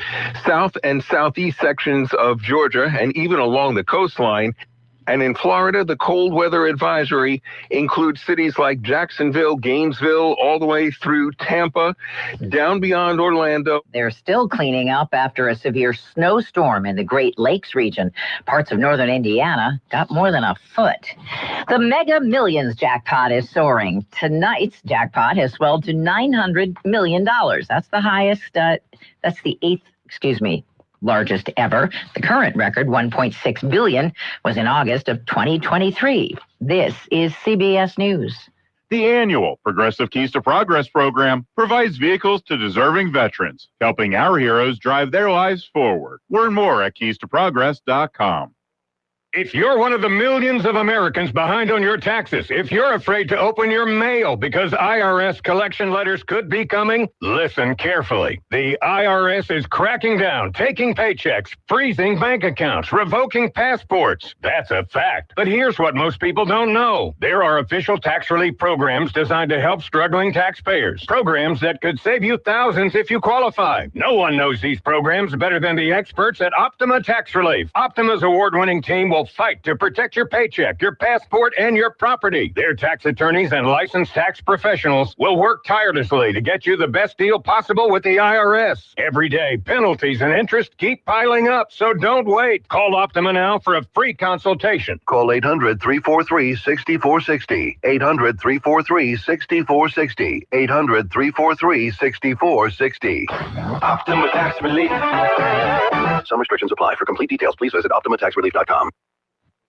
south and southeast sections of Georgia, and even along the coastline. And in Florida, the cold weather advisory includes cities like Jacksonville, Gainesville, all the way through Tampa, down beyond Orlando. They're still cleaning up after a severe snowstorm in the Great Lakes region. Parts of northern Indiana got more than a foot. The Mega Millions jackpot is soaring. Tonight's jackpot has swelled to $900 million. That's the highest, that's the eighth, largest ever. The current record, $1.6 billion, was in August of 2023. This is CBS News. The annual Progressive Keys to Progress program provides vehicles to deserving veterans, helping our heroes drive their lives forward. Learn more at keystoprogress.com. If you're one of the millions of Americans behind on your taxes, if you're afraid to open your mail because IRS collection letters could be coming, listen carefully. The IRS is cracking down, taking paychecks, freezing bank accounts, revoking passports. That's a fact. But here's what most people don't know. There are official tax relief programs designed to help struggling taxpayers. Programs that could save you thousands if you qualify. No one knows these programs better than the experts at Optima Tax Relief. Optima's award-winning team will fight to protect your paycheck, your passport, and your property. Their tax attorneys and licensed tax professionals will work tirelessly to get you the best deal possible with the IRS. Every day, penalties and interest keep piling up, so don't wait. Call Optima now for a free consultation. Call 800-343-6460. 800-343-6460. 800-343-6460. Optima Tax Relief. Some restrictions apply. For complete details, please visit OptimaTaxRelief.com.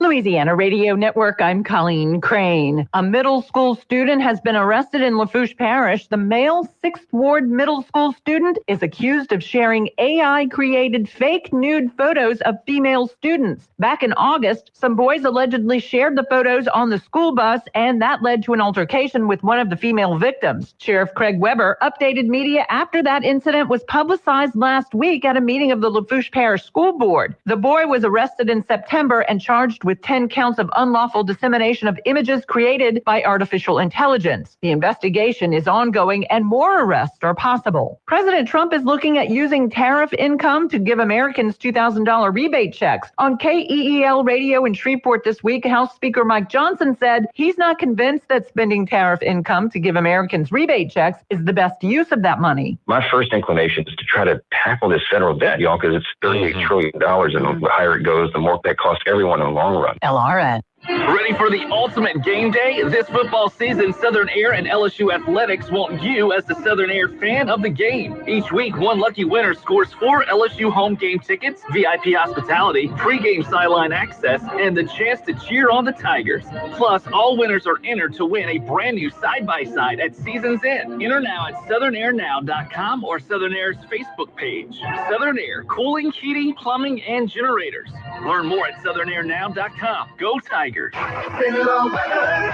Louisiana Radio Network, I'm Colleen Crane. A middle school student has been arrested in Lafourche Parish. The male 6th Ward middle school student is accused of sharing AI-created fake nude photos of female students. Back in August, some boys allegedly shared the photos on the school bus, and that led to an altercation with one of the female victims. Sheriff Craig Weber updated media after that incident was publicized last week at a meeting of the Lafourche Parish School Board. The boy was arrested in September and charged with 10 counts of unlawful dissemination of images created by artificial intelligence. The investigation is ongoing and more arrests are possible. President Trump is looking at using tariff income to give Americans $2,000 rebate checks. On KEEL radio in Shreveport this week, House Speaker Mike Johnson said he's not convinced that spending tariff income to give Americans rebate checks is the best use of that money. My first inclination is to try to tackle this federal debt, y'all, because it's $38 trillion, and the higher it goes, the more that costs everyone in the long run. LRN. Ready for the ultimate game day? This football season, Southern Air and LSU Athletics want you as the Southern Air fan of the game. Each week, one lucky winner scores 4 LSU home game tickets, VIP hospitality, pregame sideline access, and the chance to cheer on the Tigers. Plus, all winners are entered to win a brand new side-by-side at season's end. Enter now at southernairnow.com or Southern Air's Facebook page. Southern Air, cooling, heating, plumbing, and generators. Learn more at southernairnow.com. Go Tigers. A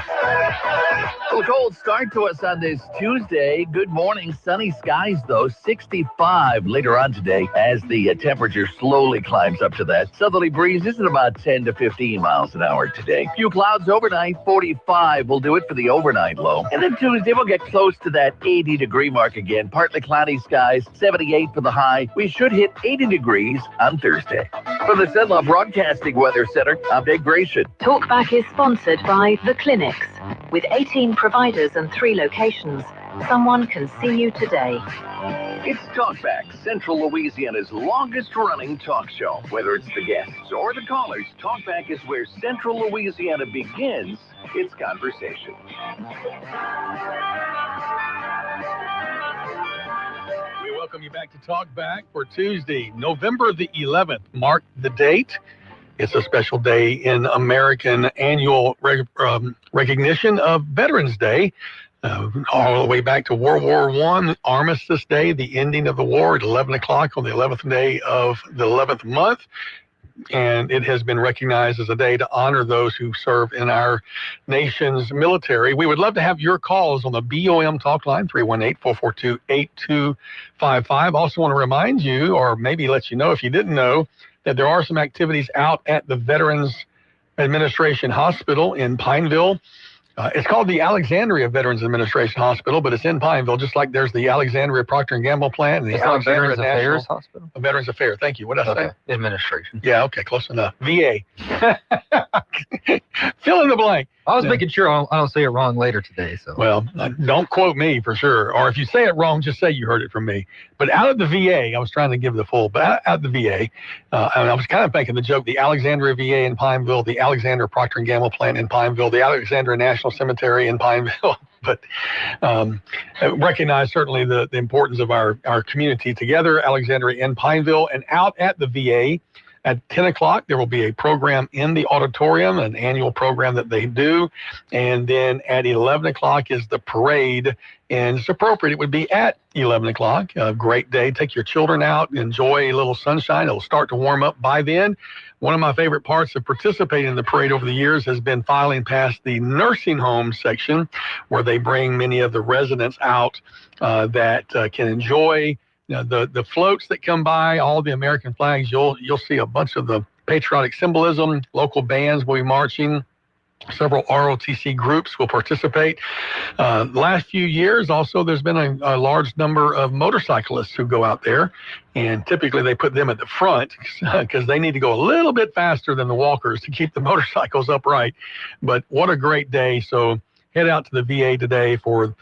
cold start to us on this Tuesday. Good morning. Sunny skies, though. 65 later on today as the temperature slowly climbs up to that. Southerly breeze is at about 10 to 15 miles an hour today. Few clouds overnight. 45 will do it for the overnight low. And then Tuesday, we'll get close to that 80-degree mark again. Partly cloudy skies. 78 for the high. We should hit 80 degrees on Thursday. From the Cenla Broadcasting Weather Center, I'm Dave Grayson. Talkback is sponsored by The Clinics. With 18 providers and 3 locations, someone can see you today. It's Talkback, Central Louisiana's longest-running talk show. Whether it's the guests or the callers, Talkback is where Central Louisiana begins its conversation. We welcome you back to Talkback for Tuesday, November the 11th. Mark the date. It's a special day in American annual recognition of Veterans Day, all the way back to World War I, Armistice Day, the ending of the war at 11 o'clock on the 11th day of the 11th month. And it has been recognized as a day to honor those who serve in our nation's military. We would love to have your calls on the BOM talk line, 318-442-8255. Also want to remind you, or maybe let you know if you didn't know, that there are some activities out at the Veterans Administration Hospital in Pineville. It's called the Alexandria Veterans Administration Hospital, but it's in Pineville, just like there's the Alexandria Procter & Gamble plant and the It's not Alexandria Veterans Affairs National Hospital? Veterans Affairs. Thank you. What did I say? Administration. Yeah, okay, close enough. VA. Fill in the blank. I was making sure I don't say it wrong later today. So. Well, don't quote me for sure. Or if you say it wrong, just say you heard it from me. But out of the VA, I was trying to give the full, but out of the VA, and I was kind of making the joke, the Alexandria VA in Pineville, the Alexandria Procter & Gamble plant in Pineville, the Alexandria National Cemetery in Pineville. But recognize certainly the importance of our community together, Alexandria in Pineville, and out at the VA. At 10 o'clock, there will be a program in the auditorium, an annual program that they do. And then at 11 o'clock is the parade. And it's appropriate. It would be at 11 o'clock. A great day. Take your children out. Enjoy a little sunshine. It'll start to warm up by then. One of my favorite parts of participating in the parade over the years has been filing past the nursing home section, where they bring many of the residents out that can enjoy the floats that come by, all the American flags. You'll see a bunch of the patriotic symbolism. Local bands will be marching. Several ROTC groups will participate. The last few years, also, there's been a large number of motorcyclists who go out there, and typically they put them at the front because they need to go a little bit faster than the walkers to keep the motorcycles upright. But what a great day. So head out to the VA today for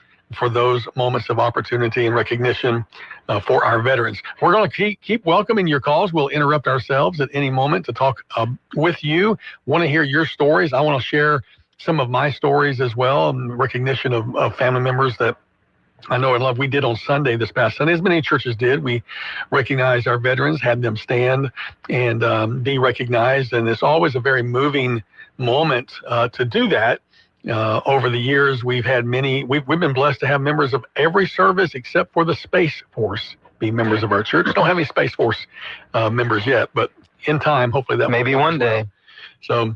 those moments of opportunity and recognition for our veterans. We're going to keep welcoming your calls. We'll interrupt ourselves at any moment to talk with you. Want to hear your stories. I want to share some of my stories as well, in recognition of family members that I know and love. We did on Sunday, this past Sunday, as many churches did. We recognized our veterans, had them stand and be recognized. And it's always a very moving moment to do that. Over the years, we've had we've been blessed to have members of every service except for the Space Force be members of our church. Don't have any Space Force members yet, but in time, hopefully that maybe one day. So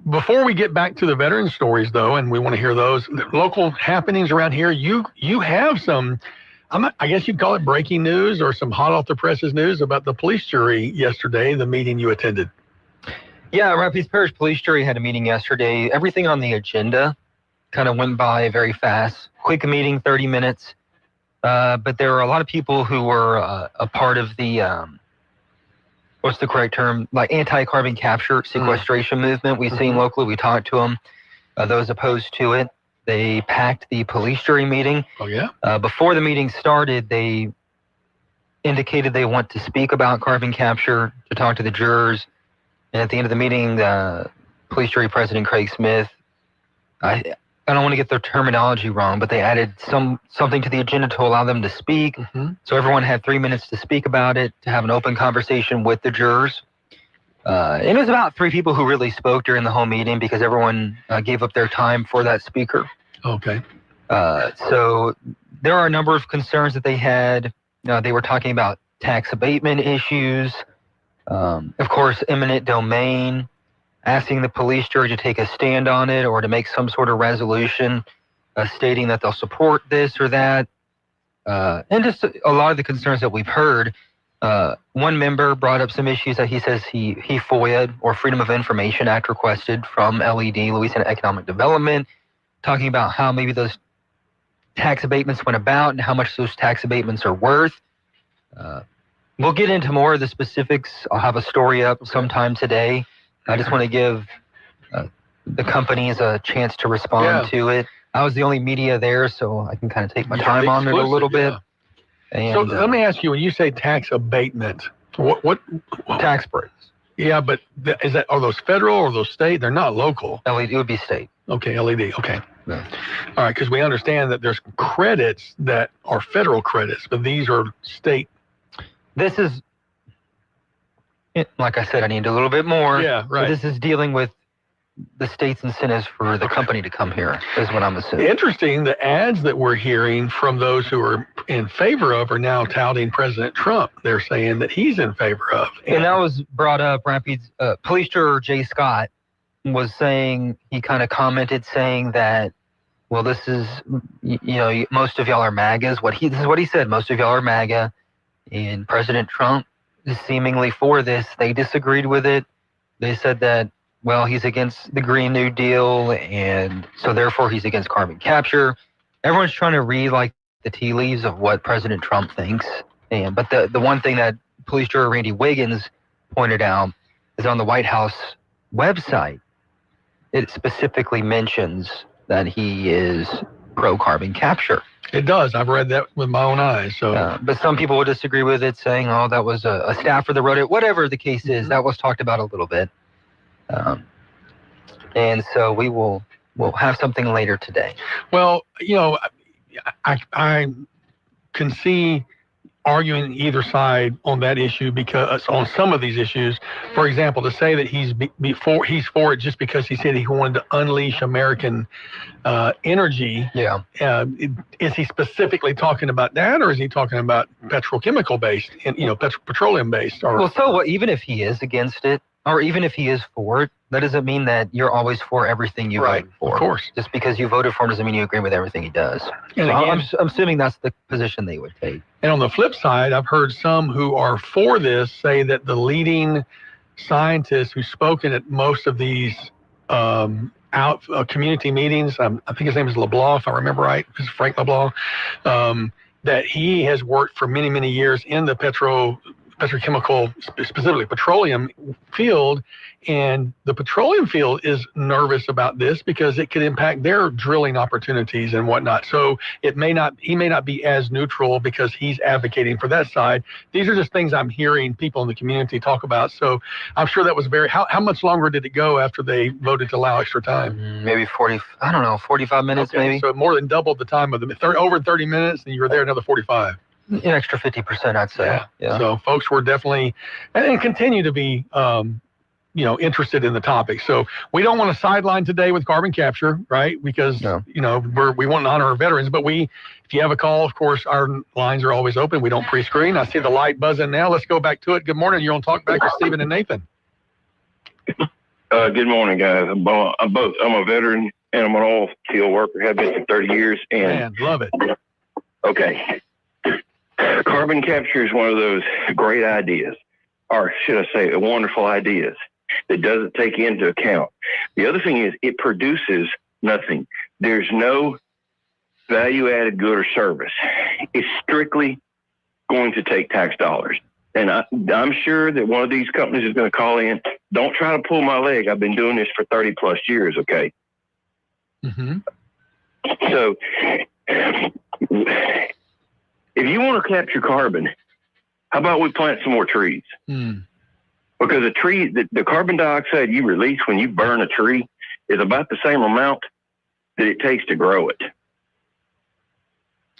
before we get back to the veteran stories, though, and we want to hear those local happenings around here, you have some, I guess you'd call it breaking news or some hot off the presses news about the police jury yesterday, the meeting you attended. Yeah, Rapides Parish Police Jury had a meeting yesterday. Everything on the agenda kind of went by very fast. Quick meeting, 30 minutes. But there were a lot of people who were a part of the, what's the correct term, like anti-carbon capture sequestration movement we've seen locally. We talked to them, those opposed to it. They packed the police jury meeting. Oh, yeah? Before the meeting started, they indicated they want to speak about carbon capture, to talk to the jurors. And at the end of the meeting, Police Jury President Craig Smith, I don't want to get their terminology wrong, but they added something to the agenda to allow them to speak. So everyone had 3 minutes to speak about it, to have an open conversation with the jurors. And it was about 3 people who really spoke during the whole meeting because everyone gave up their time for that speaker. Okay. So there are a number of concerns that they had. They were talking about tax abatement issues. Of course, eminent domain, asking the police jury to take a stand on it or to make some sort of resolution stating that they'll support this or that. And just a lot of the concerns that we've heard. One member brought up some issues that he says he FOIA'd, or Freedom of Information Act requested, from LED, Louisiana Economic Development, talking about how maybe those tax abatements went about and how much those tax abatements are worth. We'll get into more of the specifics. I'll have a story up sometime today. I just want to give the companies a chance to respond to it. I was the only media there, so I can kind of take my time on it a little bit. And, so let me ask you, when you say tax abatement, what tax breaks? Yeah, but are those federal or those state? They're not local. LED would be state. Okay, LED. Okay. Yeah. All right, because we understand that there's credits that are federal credits, but these are state. This is, like I said, I need a little bit more. Yeah, right. This is dealing with the state's incentives for the company to come here, is what I'm assuming. Interesting, the ads that we're hearing from those who are in favor of are now touting President Trump. They're saying that he's in favor of. And that was brought up, Rapides, Police Juror Jay Scott was saying, he kind of commented saying that, well, this is, most of y'all are MAGAs. This is what he said, most of y'all are MAGA. And President Trump is seemingly for this. They disagreed with it. They said that well, he's against the Green New Deal, and so therefore he's against carbon capture. Everyone's trying to read like the tea leaves of what President Trump thinks. But the one thing that Police Juror Randy Wiggins pointed out is on the White House website, it specifically mentions that he is pro-carbon capture. It does. I've read that with my own eyes. So, but some people will disagree with it, saying, "Oh, that was a staffer that wrote it." Whatever the case is, that was talked about a little bit, and so we'll have something later today. Well, I can see arguing either side on that issue, because on some of these issues, for example, to say that he's for it just because he said he wanted to unleash American energy. Yeah. Is he specifically talking about that, or is he talking about petrochemical based and petroleum based? Well, so what? Even if he is against it, or even if he is for it, that doesn't mean that you're always for everything you voted for. Of course. Just because you voted for him doesn't mean you agree with everything he does. And so again, I'm assuming that's the position they would take. And on the flip side, I've heard some who are for this say that the leading scientists who've spoken at most of these community meetings, I think his name is LeBlanc, if I remember right, it's Frank LeBlanc, that he has worked for many, many years in the petrochemical, specifically petroleum field, and the petroleum field is nervous about this because it could impact their drilling opportunities and whatnot. So he may not be as neutral because he's advocating for that side. These are just things I'm hearing people in the community talk about. So I'm sure that was how much longer did it go after they voted to allow extra time? Maybe 45 minutes, okay, maybe. So more than doubled the time of over 30 minutes, and you were there another 45. An extra 50%, I'd say. Yeah. So folks were definitely, and continue to be, interested in the topic. So we don't want to sideline today with carbon capture, right? Because, we want to honor our veterans, but if you have a call, of course, our lines are always open. We don't pre-screen. I see the light buzzing now. Let's go back to it. Good morning. You're on Talk Back with Stephen and Nathan. Good morning, guys. I'm a veteran and I'm an oil field worker. Have been for 30 years. And love it. Okay. Carbon capture is one of those great ideas, or should I say, wonderful ideas that doesn't take into account. The other thing is it produces nothing. There's no value-added good or service. It's strictly going to take tax dollars. And I'm sure that one of these companies is going to call in. Don't try to pull my leg. I've been doing this for 30 plus years. Okay. Mm-hmm. So if you want to capture carbon, how about we plant some more trees? Because a tree, the carbon dioxide you release when you burn a tree is about the same amount that it takes to grow it.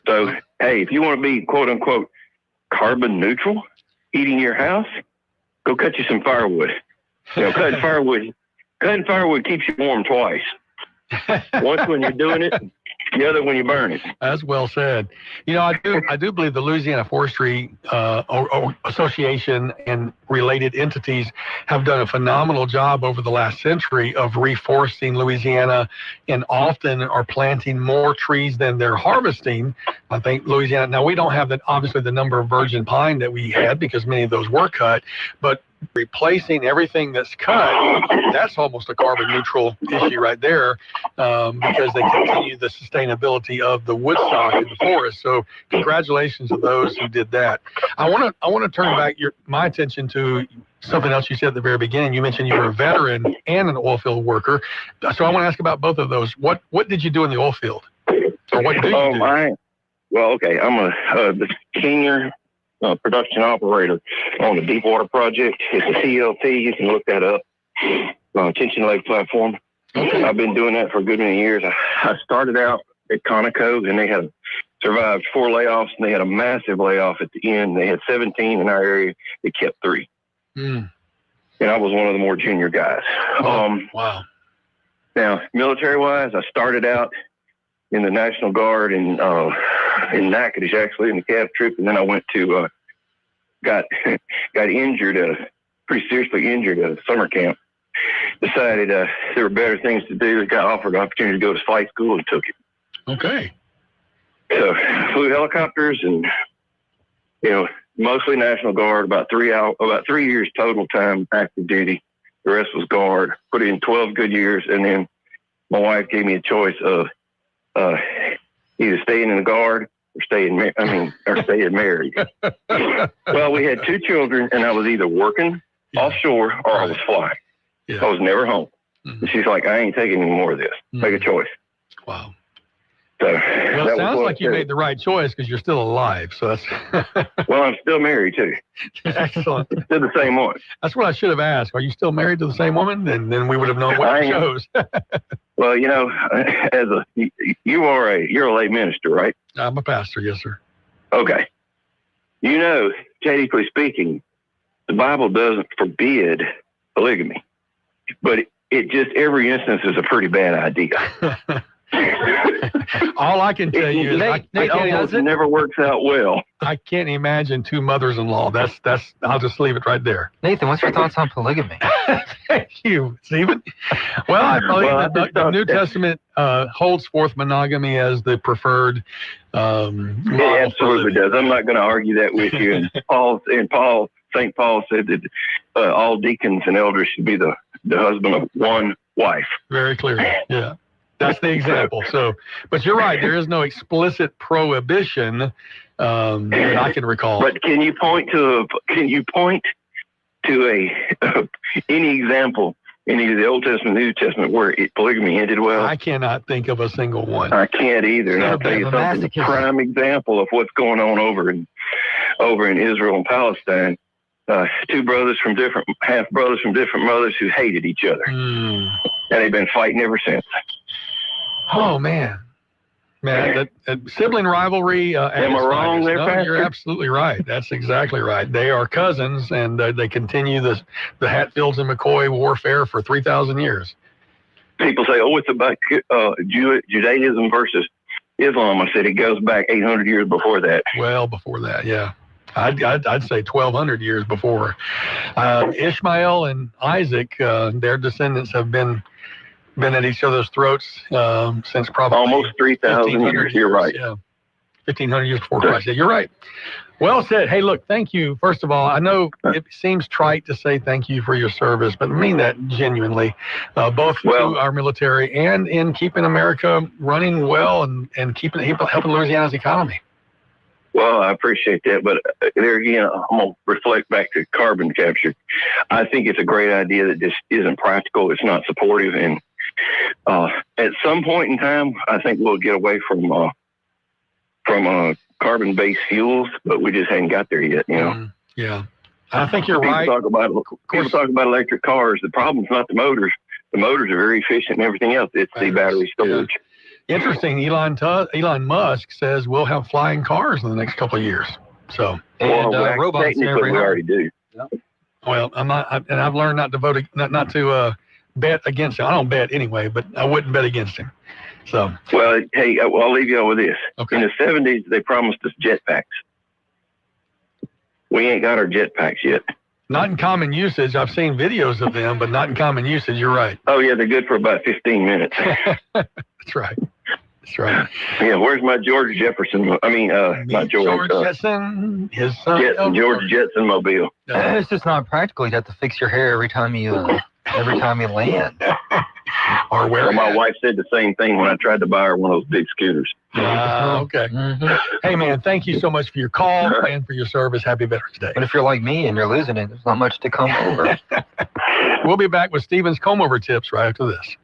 So, hey, if you want to be, quote unquote, carbon neutral, heating your house, go cut you some firewood. Cutting firewood keeps you warm twice. Once when you're doing it, the other when you burn it. That's well said. I do believe the Louisiana Forestry Association and related entities have done a phenomenal job over the last century of reforesting Louisiana, and often are planting more trees than they're harvesting. I think Louisiana, now we don't have obviously the number of virgin pine that we had because many of those were cut, but replacing everything that's cut, that's almost a carbon neutral issue right there, because they continue the sustainability of the wood stock in the forest. So congratulations to those who did that. I want to turn back my attention to something else you said at the very beginning. You mentioned you were a veteran and an oil field worker. So I want to ask about both of those. What did you do in the oil field? Or what do you do? Well, okay, I'm a senior production operator on the Deepwater project. It's a CLP. You can look that up. Tension leg platform. Okay. I've been doing that for a good many years. I started out at Conoco, and they had survived 4 layoffs, and they had a massive layoff at the end. They had 17 in our area. They kept 3. And I was one of the more junior guys. Wow. Now, military-wise, I started out in the National Guard in Natchitoches, actually, in the Cav Troop, and then I went to got injured, pretty seriously injured at a summer camp. Decided there were better things to do. Got offered an opportunity to go to flight school and took it. Okay. So flew helicopters and mostly National Guard. About 3 years total time active duty. The rest was Guard. Put in 12 good years, and then my wife gave me a choice of either staying in the Guard or staying married. Well, we had 2 children, and I was either working offshore or I was flying. Yeah. I was never home. And she's like, I ain't taking any more of this. Make a choice. Wow. So Well, that it sounds was like you made the right choice because you're still alive. So that's well, I'm still married too. Excellent. To the same one. That's what I should have asked. Are you still married to the same woman? And then we would have known what I it am. shows. Well, you know, you're a lay minister, right? I'm a pastor, yes, sir. Okay. You know, technically speaking, the Bible doesn't forbid polygamy, but it just every instance is a pretty bad idea. All I can tell you is it almost never works out well. I can't imagine 2 mothers-in-law. That's. I'll just leave it right there. Nathan, what's your thoughts on polygamy? Thank you, Stephen. Well, I believe that the New Testament holds forth monogamy as the preferred. It absolutely does. I'm not going to argue that with you. And St. Paul said that all deacons and elders should be the husband of one wife. Very clearly, yeah. That's the example. So, but you're right. There is no explicit prohibition that I can recall. But can you point to any example in either the Old Testament or New Testament where polygamy ended well? I cannot think of a single one. I can't either. And I'll tell you something. A prime example of what's going on over in Israel and Palestine. 2 brothers from half brothers from different mothers who hated each other, and they've been fighting ever since. Oh man, that sibling rivalry. Am I wrong there, No, Pastor? you're absolutely right. That's exactly right. They are cousins, and they continue the Hatfields and McCoy warfare for 3,000 years. People say, "Oh, it's about Judaism versus Islam." I said it goes back 800 years before that. Well, before that, yeah. I'd say 1,200 years before. Ishmael and Isaac, their descendants have been at each other's throats since probably almost 3,000 years. You're right. Yeah, 1,500 years before Christ. Yeah, you're right. Well said. Hey, look, thank you. First of all, I know it seems trite to say thank you for your service, but I mean that genuinely, both to our military and in keeping America running well and helping Louisiana's economy. Well, I appreciate that, but there again, I'm going to reflect back to carbon capture. I think it's a great idea that just isn't practical. It's not supportive, and at some point in time, I think we'll get away from carbon-based fuels, but we just haven't got there yet. You know. Yeah, I think you're people right. People talk about electric cars. The problem's not the motors. The motors are very efficient and everything else. It's the battery storage. Yeah. Interesting. Elon Musk says we'll have flying cars in the next couple of years. So, robots. Technically, we already do. Well, I'm not, and I've learned not to vote, not to bet against him. I don't bet anyway, but I wouldn't bet against him. So, well, hey, I'll leave you all with this. Okay. In the 70s, they promised us jetpacks. We ain't got our jetpacks yet. Not in common usage. I've seen videos of them, but not in common usage. You're right. Oh yeah, they're good for about 15 minutes. That's right. That's right. Yeah, where's my George Jefferson? I mean, not George. Jetson, his son. George Jetson mobile. It's just not practical. You have to fix your hair every time you land. Or where? Well, my wife said the same thing when I tried to buy her one of those big scooters. Okay. Hey, man, thank you so much for your call and for your service. Happy Veterans Day. But if you're like me and you're losing it, there's not much to come over. We'll be back with Stephen's comb-over tips right after this.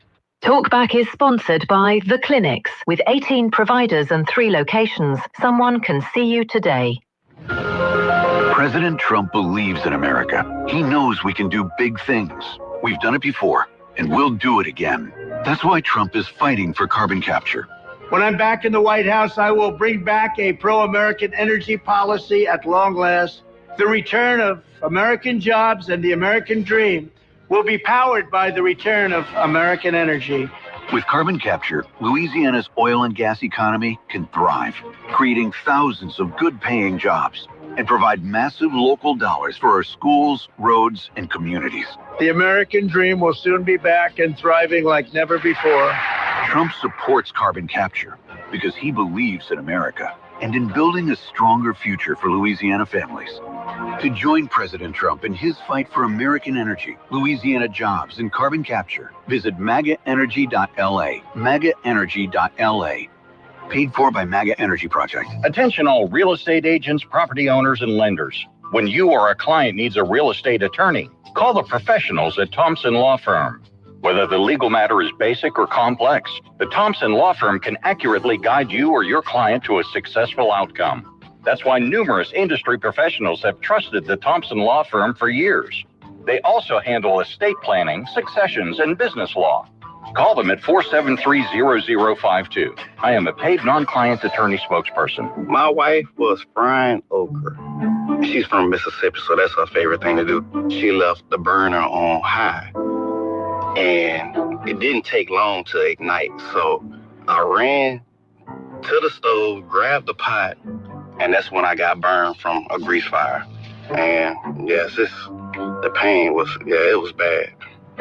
Talkback is sponsored by The Clinics. With 18 providers and 3 locations, someone can see you today. President Trump believes in America. He knows we can do big things. We've done it before, and we'll do it again. That's why Trump is fighting for carbon capture. When I'm back in the White House, I will bring back a pro-American energy policy at long last. The return of American jobs and the American dream will be powered by the return of American energy. With carbon capture, Louisiana's oil and gas economy can thrive, creating thousands of good-paying jobs and provide massive local dollars for our schools, roads, and communities. The American dream will soon be back and thriving like never before. Trump supports carbon capture because he believes in America and in building a stronger future for Louisiana families. To join President Trump in his fight for American energy, Louisiana jobs, and carbon capture, visit MAGAenergy.la. MAGAenergy.la. Paid for by MAGA Energy Project. Attention all real estate agents, property owners, and lenders. When you or a client needs a real estate attorney, call the professionals at Thompson Law Firm. Whether the legal matter is basic or complex, the Thompson Law Firm can accurately guide you or your client to a successful outcome. That's why numerous industry professionals have trusted the Thompson Law Firm for years. They also handle estate planning, successions, and business law. Call them at 473-0052. I am a paid non-client attorney spokesperson. My wife was frying okra. She's from Mississippi, so that's her favorite thing to do. She left the burner on high, and it didn't take long to ignite. So I ran to the stove, grabbed the pot, and that's when I got burned from a grease fire. And yes, the pain was, it was bad.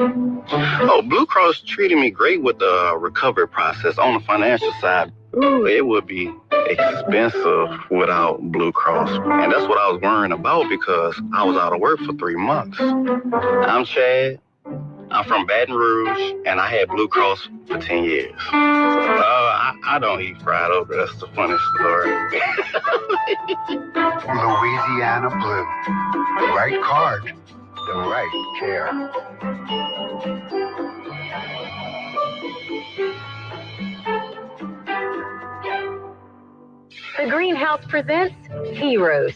Oh, Blue Cross treated me great with the recovery process. On the financial side, it would be expensive without Blue Cross. And that's what I was worrying about because I was out of work for 3 months. I'm Chad. I'm from Baton Rouge, and I had Blue Cross for 10 years. I don't eat fried okra. That's the funny story. Louisiana Blue. The right card, the right care. The Greenhouse presents Heroes.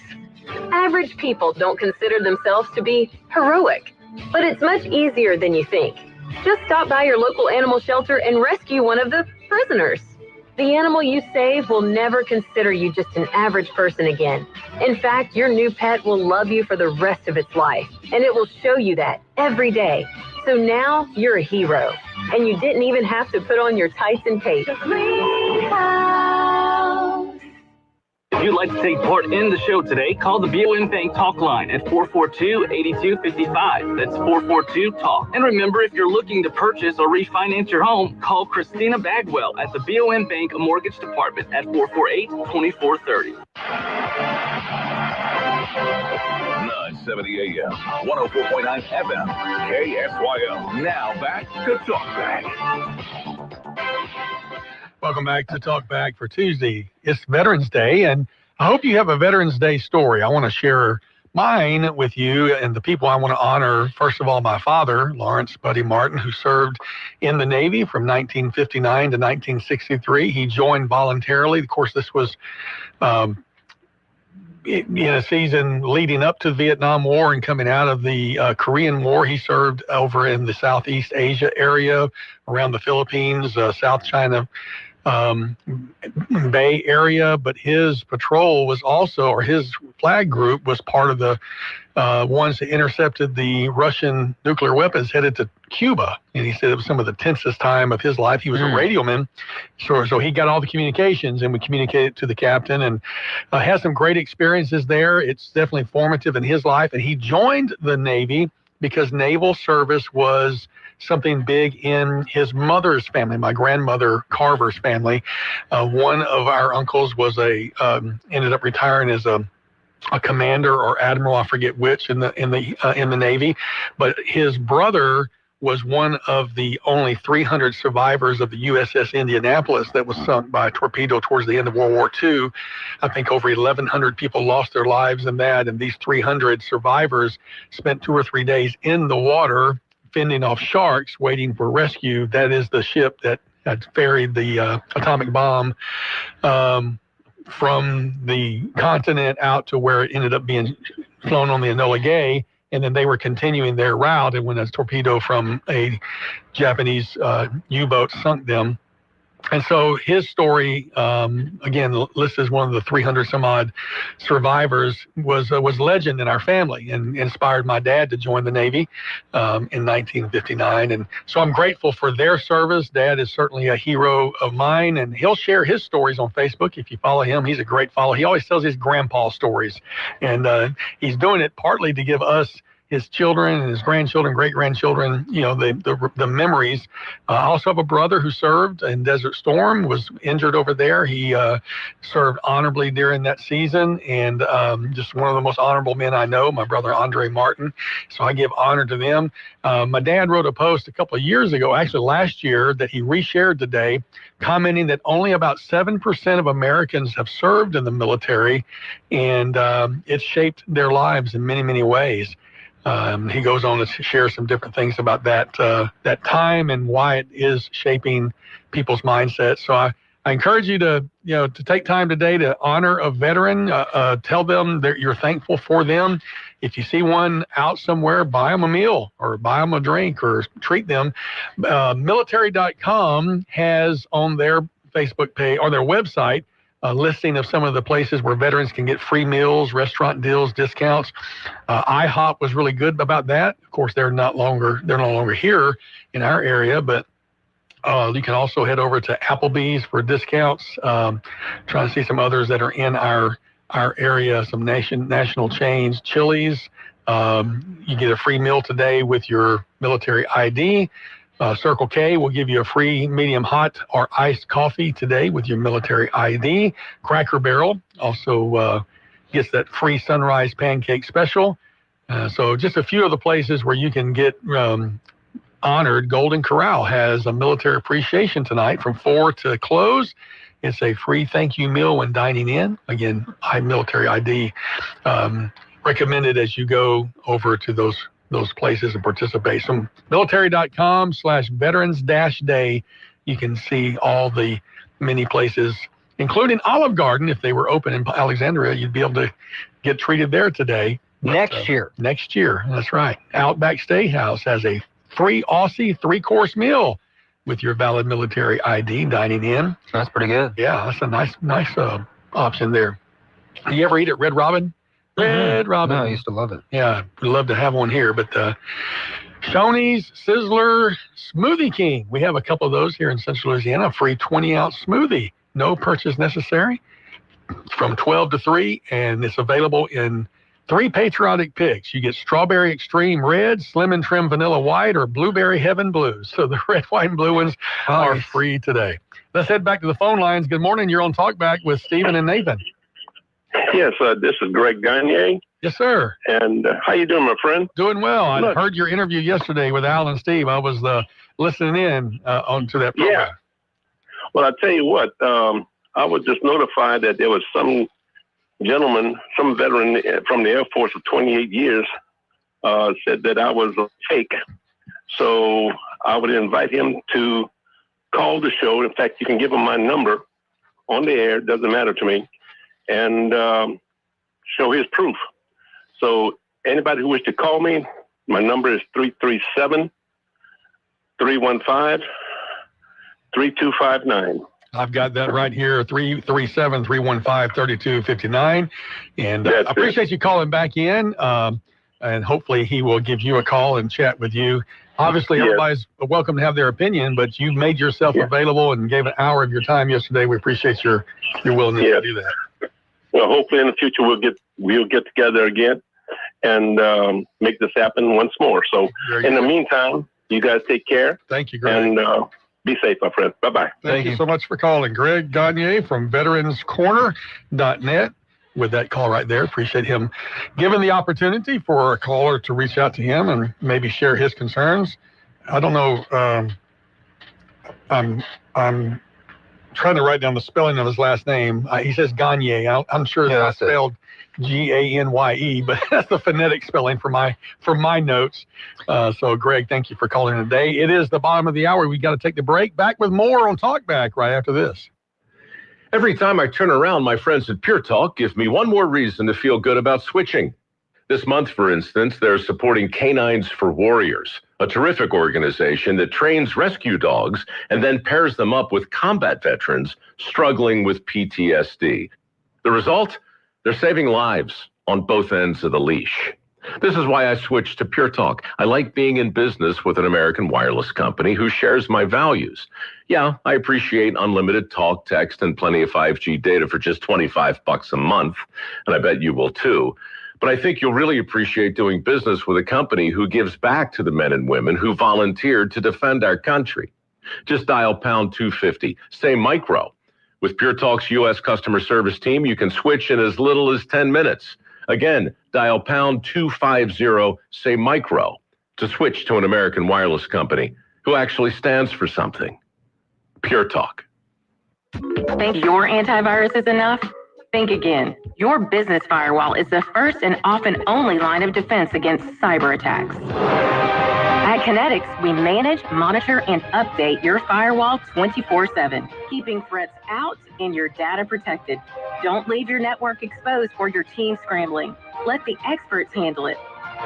Average people don't consider themselves to be heroic, but it's much easier than you think. Just stop by your local animal shelter and rescue one of the prisoners. The animal you save will never consider you just an average person again. In fact, your new pet will love you for the rest of its life, and it will show you that every day. So now you're a hero, and you didn't even have to put on your tights and cape. If you'd like to take part in the show today, call the BOM Bank talk line at 442-8255. That's 442-TALK. And remember, if you're looking to purchase or refinance your home, call Christina Bagwell at the BOM Bank Mortgage Department at 448-2430. 970 AM, 104.9 FM, KSYO. Now back to Talk Back. Welcome back to Talk Back for Tuesday. It's Veterans Day, and I hope you have a Veterans Day story. I want to share mine with you and the people I want to honor. First of all, my father, Lawrence Buddy Martin, who served in the Navy from 1959 to 1963. He joined voluntarily. Of course, this was in a season leading up to the Vietnam War and coming out of the Korean War. He served over in the Southeast Asia area, around the Philippines, South China Bay area, but his patrol was also, or his flag group was part of the ones that intercepted the Russian nuclear weapons headed to Cuba. And he said it was some of the tensest time of his life. He was a radioman, so he got all the communications and we communicated to the captain, and had some great experiences there. It's definitely formative in his life. And he joined the Navy because naval service was something big in his mother's family, my grandmother Carver's family. One of our uncles was ended up retiring as a commander or admiral, I forget which, in the Navy, but his brother was one of the only 300 survivors of the USS Indianapolis that was sunk by a torpedo towards the end of World War II. I think over 1,100 people lost their lives in that, and these 300 survivors spent 2 or 3 days in the water fending off sharks, waiting for rescue. That is the ship that had ferried the atomic bomb from the continent out to where it ended up being flown on the Enola Gay. And then they were continuing their route, and when a torpedo from a Japanese U-boat sunk them. And so his story, again, listed as one of the 300 some odd survivors, was legend in our family and inspired my dad to join the Navy in 1959. And so I'm grateful for their service. Dad is certainly a hero of mine, and he'll share his stories on Facebook. If you follow him, he's a great follow. He always tells his grandpa stories, and he's doing it partly to give us his children and his grandchildren, great-grandchildren, the memories. I also have a brother who served in Desert Storm, was injured over there. He served honorably during that season, and just one of the most honorable men I know, my brother Andre Martin. So I give honor to them. My dad wrote a post a couple of years ago, actually last year, that he reshared today, commenting that only about 7% of Americans have served in the military, and it's shaped their lives in many, many ways. He goes on to share some different things about that time and why it is shaping people's mindsets. So I encourage you to take time today to honor a veteran. Tell them that you're thankful for them. If you see one out somewhere, buy them a meal or buy them a drink or treat them. Military.com has on their Facebook page or their website a listing of some of the places where veterans can get free meals, restaurant deals, discounts. IHOP was really good about that. Of course, they're no longer here in our area, but you can also head over to Applebee's for discounts. Trying to see some others that are in our area, some national chains. Chili's, you get a free meal today with your military ID. Circle K will give you a free medium hot or iced coffee today with your military ID. Cracker Barrel also gets that free sunrise pancake special. So just a few of the places where you can get honored. Golden Corral has a military appreciation tonight from 4 to close. It's a free thank you meal when dining in. Again, military ID recommended as you go over to those places and participate. So military.com/veterans-day, you can see all the many places, including Olive Garden. If they were open in Alexandria, you'd be able to get treated there today. Next year. Next year, that's right. Outback Steakhouse has a free Aussie 3-course meal with your valid military ID dining in. That's pretty good. Yeah, that's a nice option there. Do you ever eat at Red Robin? Red Robin. No, I used to love it. Yeah, we'd love to have one here. But Shoney's, Sizzler, Smoothie King. We have a couple of those here in Central Louisiana. A free 20-ounce smoothie. No purchase necessary. From 12 to 3, and it's available in 3 patriotic picks. You get Strawberry Extreme Red, Slim and Trim Vanilla White, or Blueberry Heaven Blues. So the red, white, and blue ones are free today. Let's head back to the phone lines. Good morning. You're on Talkback with Stephen and Nathan. Yes, this is Greg Gagne. Yes, sir. And how you doing, my friend? Doing well. I heard your interview yesterday with Al and Steve. I was listening in onto that program. Yeah. Well, I tell you what, I was just notified that there was some gentleman, some veteran from the Air Force of 28 years, said that I was a fake. So I would invite him to call the show. In fact, you can give him my number on the air. It doesn't matter to me. And show his proof. So anybody who wishes to call me, my number is 337-315-3259. I've got that right here, 337-315-3259. And I appreciate you calling back in. And hopefully he will give you a call and chat with you. Obviously, everybody's welcome to have their opinion, but you made yourself available and gave an hour of your time yesterday. We appreciate your willingness to do that. Well, hopefully in the future we'll get together again and make this happen once more. So in the meantime, you guys take care. Thank you, Greg. And be safe, my friend. Bye-bye. Thank you so much for calling. Greg Gagne from VeteransCorner.net with that call right there. Appreciate him giving the opportunity for a caller to reach out to him and maybe share his concerns. I don't know. I'm trying to write down the spelling of his last name. He says Gagne. I'm sure that's spelled G-A-N-Y-E, but that's the phonetic spelling for my notes. So, Greg, thank you for calling today. It is the bottom of the hour. We got to take the break. Back with more on Talkback right after this. Every time I turn around, my friends at Pure Talk give me one more reason to feel good about switching. This month, for instance, they're supporting Canines for Warriors, a terrific organization that trains rescue dogs and then pairs them up with combat veterans struggling with PTSD. The result? They're saving lives on both ends of the leash. This is why I switched to Pure Talk. I like being in business with an American wireless company who shares my values. Yeah, I appreciate unlimited talk, text, and plenty of 5G data for just $25 a month, and I bet you will too. But I think you'll really appreciate doing business with a company who gives back to the men and women who volunteered to defend our country. Just dial pound 250, say micro. With Pure Talk's U.S. customer service team, you can switch in as little as 10 minutes. Again, dial pound 250, say micro, to switch to an American wireless company who actually stands for something. Pure Talk. Think your antivirus is enough? Think again. Your business firewall is the first and often only line of defense against cyber attacks. At Kinetics, we manage, monitor, and update your firewall 24/7, keeping threats out and your data protected. Don't leave your network exposed or your team scrambling. Let the experts handle it.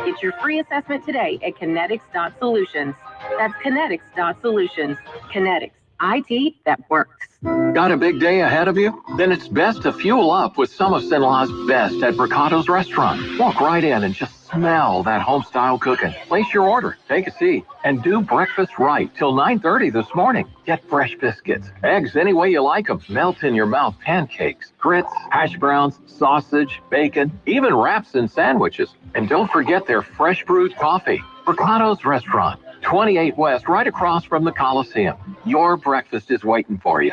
Get your free assessment today at kinetics.solutions. That's kinetics.solutions. Kinetics, IT that works. Got a big day ahead of you? Then it's best to fuel up with some of Sinla's best at Bricato's restaurant. Walk right in and just smell that home-style cooking. Place your order, take a seat, and do breakfast right till 9:30 this morning. Get fresh biscuits, eggs any way you like them, melt-in-your-mouth pancakes, grits, hash browns, sausage, bacon, even wraps and sandwiches. And don't forget their fresh brewed coffee. Bricato's Restaurant, 28 West, right across from the Coliseum. Your breakfast is waiting for you.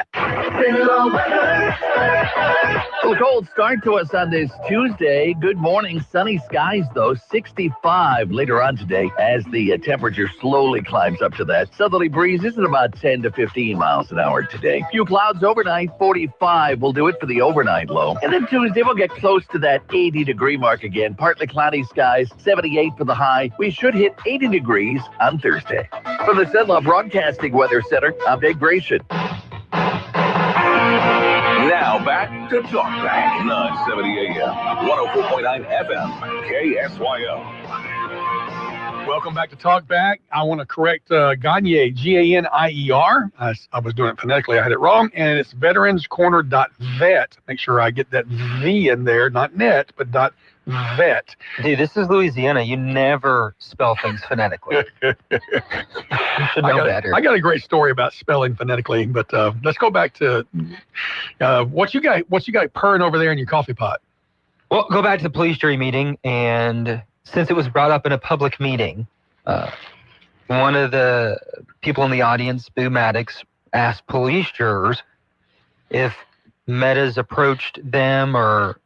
Well, a cold start to us on this Tuesday. Good morning. Sunny skies, though. 65 later on today as the temperature slowly climbs up to that. Southerly breezes at about 10 to 15 miles an hour today. Few clouds overnight. 45 will do it for the overnight low. And then Tuesday, we'll get close to that 80-degree mark again. Partly cloudy skies. 78 for the high. We should hit 80 degrees on Thursday. From the Cenla Broadcasting Weather Center, I'm Dave Grayson. Now back to Talk Back, 970 AM, 104.9 FM, KSYO. Welcome back to Talk Back. I want to correct Ganier, G-A-N-I-E-R. I was doing it phonetically. I had it wrong. And it's veteranscorner.vet. Make sure I get that V in there, not net, but .vet. Dude, this is Louisiana. You never spell things phonetically. You should know better. I got a great story about spelling phonetically, but let's go back to what you got purring over there in your coffee pot. Well, go back to the police jury meeting, and since it was brought up in a public meeting, one of the people in the audience, Boo Maddox, asked police jurors if Meta's approached them or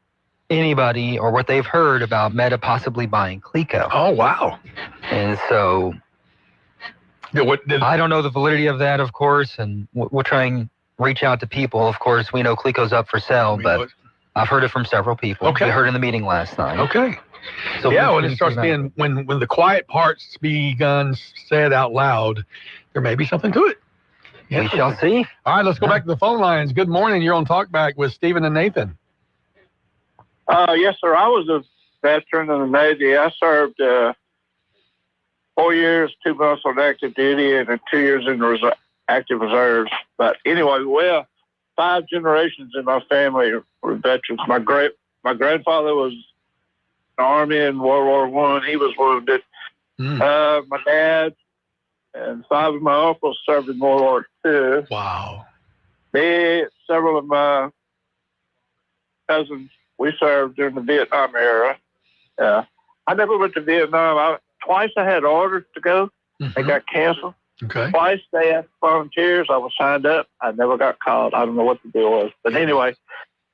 anybody or what they've heard about Meta possibly buying Clico. Oh, wow. And so I don't know the validity of that, of course, and we'll try and reach out to people. Of course, we know Clico's up for sale, but I've heard it from several people. Okay. We heard in the meeting last night. Okay. So yeah, when it starts being, when the quiet parts begun said out loud, there may be something to it. We shall see. All right, let's go back to the phone lines. Good morning. You're on Talkback with Stephen and Nathan. Yes, sir. I was a veteran in the Navy. I served 4 years, 2 months on active duty, and then 2 years in the active reserves. But anyway, 5 generations in my family were veterans. My grandfather was in the Army in World War I. He was wounded. My dad and 5 of my uncles served in World War II. Wow. Several of my cousins, we served during the Vietnam era. I never went to Vietnam. Twice I had orders to go. They got canceled. Okay. Twice they asked volunteers. I was signed up. I never got called. I don't know what the deal was. But anyway,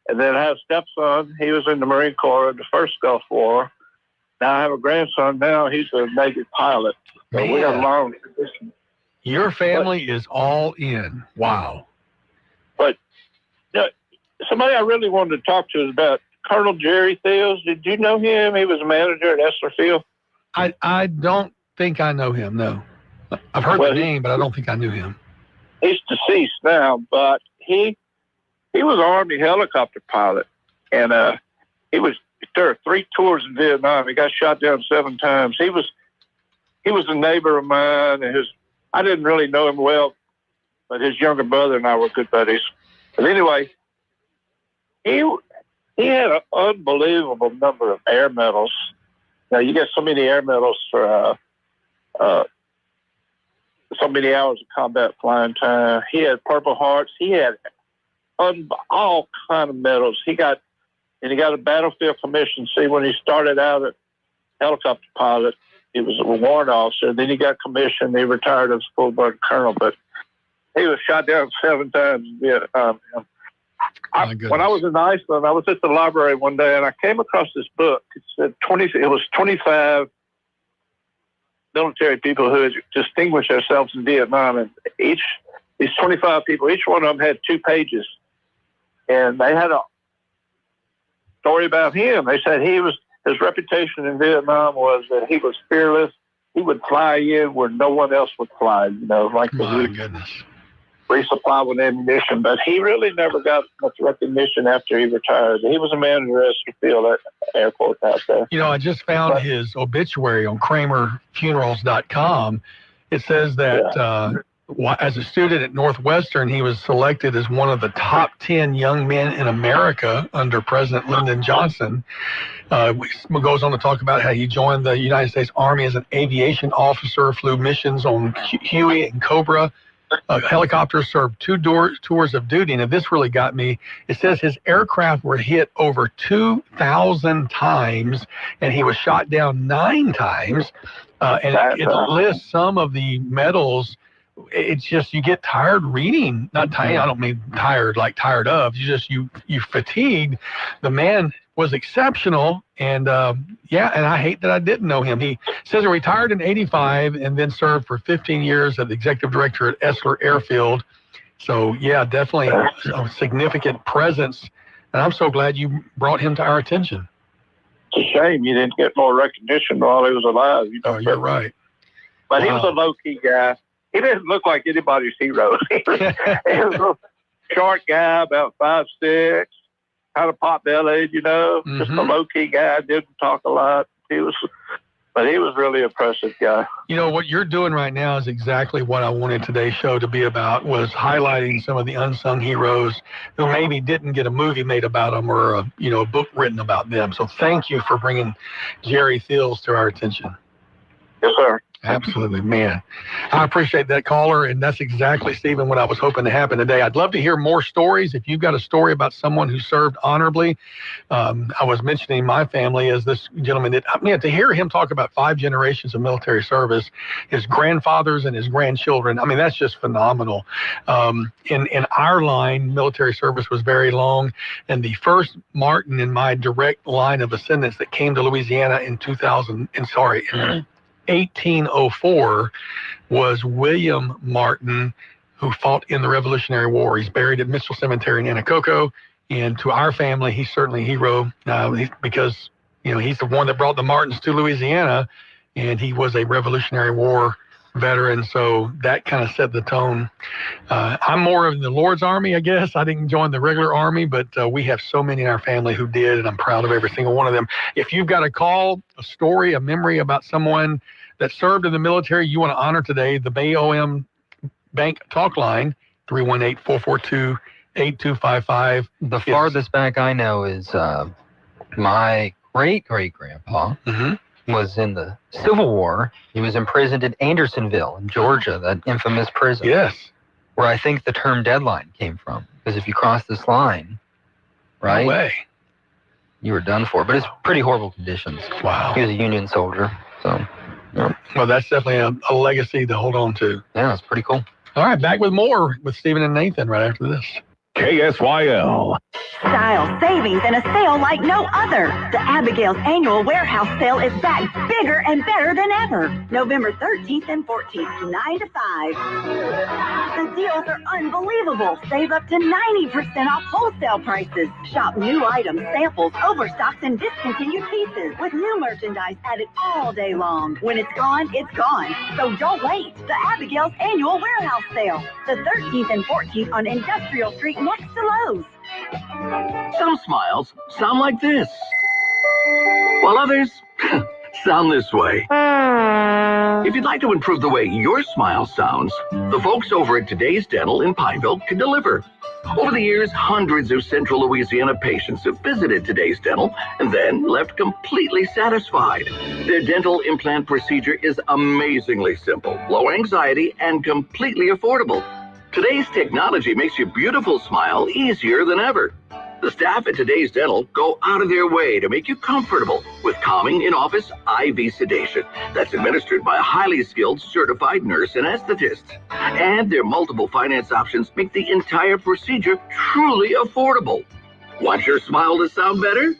and then I have a stepson. He was in the Marine Corps in the first Gulf War. Now I have a grandson now. He's a Navy pilot. So we got a long tradition. Your family is all in. Wow. But somebody I really wanted to talk to is about Colonel Jerry Thiels. Did you know him? He was a manager at Essler Field. I don't think I know him, no. I've heard the name, but I don't think I knew him. He's deceased now, but he was an Army helicopter pilot, and there were 3 tours in Vietnam. He got shot down 7 times. He was a neighbor of mine, and I didn't really know him well, but his younger brother and I were good buddies. But anyway, he had an unbelievable number of air medals. Now, you get so many air medals for so many hours of combat flying time. He had Purple Hearts. He had all kind of medals. He got and he got a battlefield commission. See, when he started out at helicopter pilot, he was a warrant officer. Then he got commissioned. He retired as a full-blood colonel, but he was shot down 7 times in Vietnam. When I was in Iceland, I was at the library one day, and I came across this book. It said it was 25 military people who had distinguished themselves in Vietnam, and these 25 people, each one of them had 2 pages, and they had a story about him. They said his reputation in Vietnam was that he was fearless. He would fly in where no one else would fly, like my goodness. Resupply with ammunition, but he really never got much recognition after he retired. He was a man in the rest of the field at the airport out there. I just found his obituary on KramerFunerals.com. It says that as a student at Northwestern, he was selected as one of the top 10 young men in America under President Lyndon Johnson. Goes on to talk about how he joined the United States Army as an aviation officer, flew missions on Huey and Cobra. Helicopters served 2 tours of duty, and this really got me. It says his aircraft were hit over 2,000 times, and he was shot down 9 times. And it lists some of the medals. It's just, you get tired reading. Not tired. I don't mean tired like tired of. You fatigued. The man was exceptional, and and I hate that I didn't know him. He says he retired in '85 and then served for 15 years as the executive director at Essler Airfield. So definitely a significant presence, and I'm so glad you brought him to our attention. It's a shame you didn't get more recognition while he was alive. You're right. But he was a low-key guy. He didn't look like anybody's hero. He was a short guy, about 5'6", kind of pot-bellied, just a low-key guy, didn't talk a lot. But he was really an impressive guy. What you're doing right now is exactly what I wanted today's show to be about, was highlighting some of the unsung heroes who maybe didn't get a movie made about them or a book written about them. So thank you for bringing Jerry Thiels to our attention. Yes, sir. Absolutely, man. I appreciate that, caller, and that's exactly, Stephen, what I was hoping to happen today. I'd love to hear more stories. If you've got a story about someone who served honorably, I was mentioning my family as this gentleman did. I mean, to hear him talk about 5 generations of military service, his grandfathers and his grandchildren, I mean, that's just phenomenal. In our line, military service was very long, and the first Martin in my direct line of ascendants that came to Louisiana in 1804 was William Martin, who fought in the Revolutionary War. He's buried at Mitchell Cemetery in Anacoco, and to our family, he's certainly a hero because he's the one that brought the Martins to Louisiana, and he was a Revolutionary War veteran, so that kind of set the tone. I'm more of the Lord's Army, I guess. I didn't join the regular Army, but we have so many in our family who did, and I'm proud of every single one of them. If you've got a call, a story, a memory about someone that served in the military you want to honor today, the BOM Bank talk line, 318-442-8255. The farthest back I know is my great-great-grandpa was in the Civil War. He was imprisoned in Andersonville in Georgia, that infamous prison. Yes. Where I think the term deadline came from. Because if you cross this line, right? No way. You were done for. But it's pretty horrible conditions. Wow. He was a Union soldier. So, well, that's definitely a legacy to hold on to. Yeah, it's pretty cool. All right, back with more with Stephen and Nathan right after this. KSYL. Style, savings, and a sale like no other. The Abigail's annual warehouse sale is back bigger and better than ever. November 13th and 14th, 9 to 5. The deals are unbelievable. Save up to 90% off wholesale prices. Shop new items, samples, overstocks, and discontinued pieces with new merchandise added all day long. When it's gone, it's gone. So don't wait. The Abigail's annual warehouse sale. The 13th and 14th on Industrial Street next to Lowe's. Some smiles sound like this, while others sound this way. If you'd like to improve the way your smile sounds, the folks over at Today's Dental in Pineville can deliver. Over the years, hundreds of Central Louisiana patients have visited Today's Dental and then left completely satisfied. Their dental implant procedure is amazingly simple, low anxiety, and completely affordable. Today's technology makes your beautiful smile easier than ever. The staff at Today's Dental go out of their way to make you comfortable with calming in-office IV sedation that's administered by a highly skilled certified nurse and anesthetist. And their multiple finance options make the entire procedure truly affordable. Want your smile to sound better?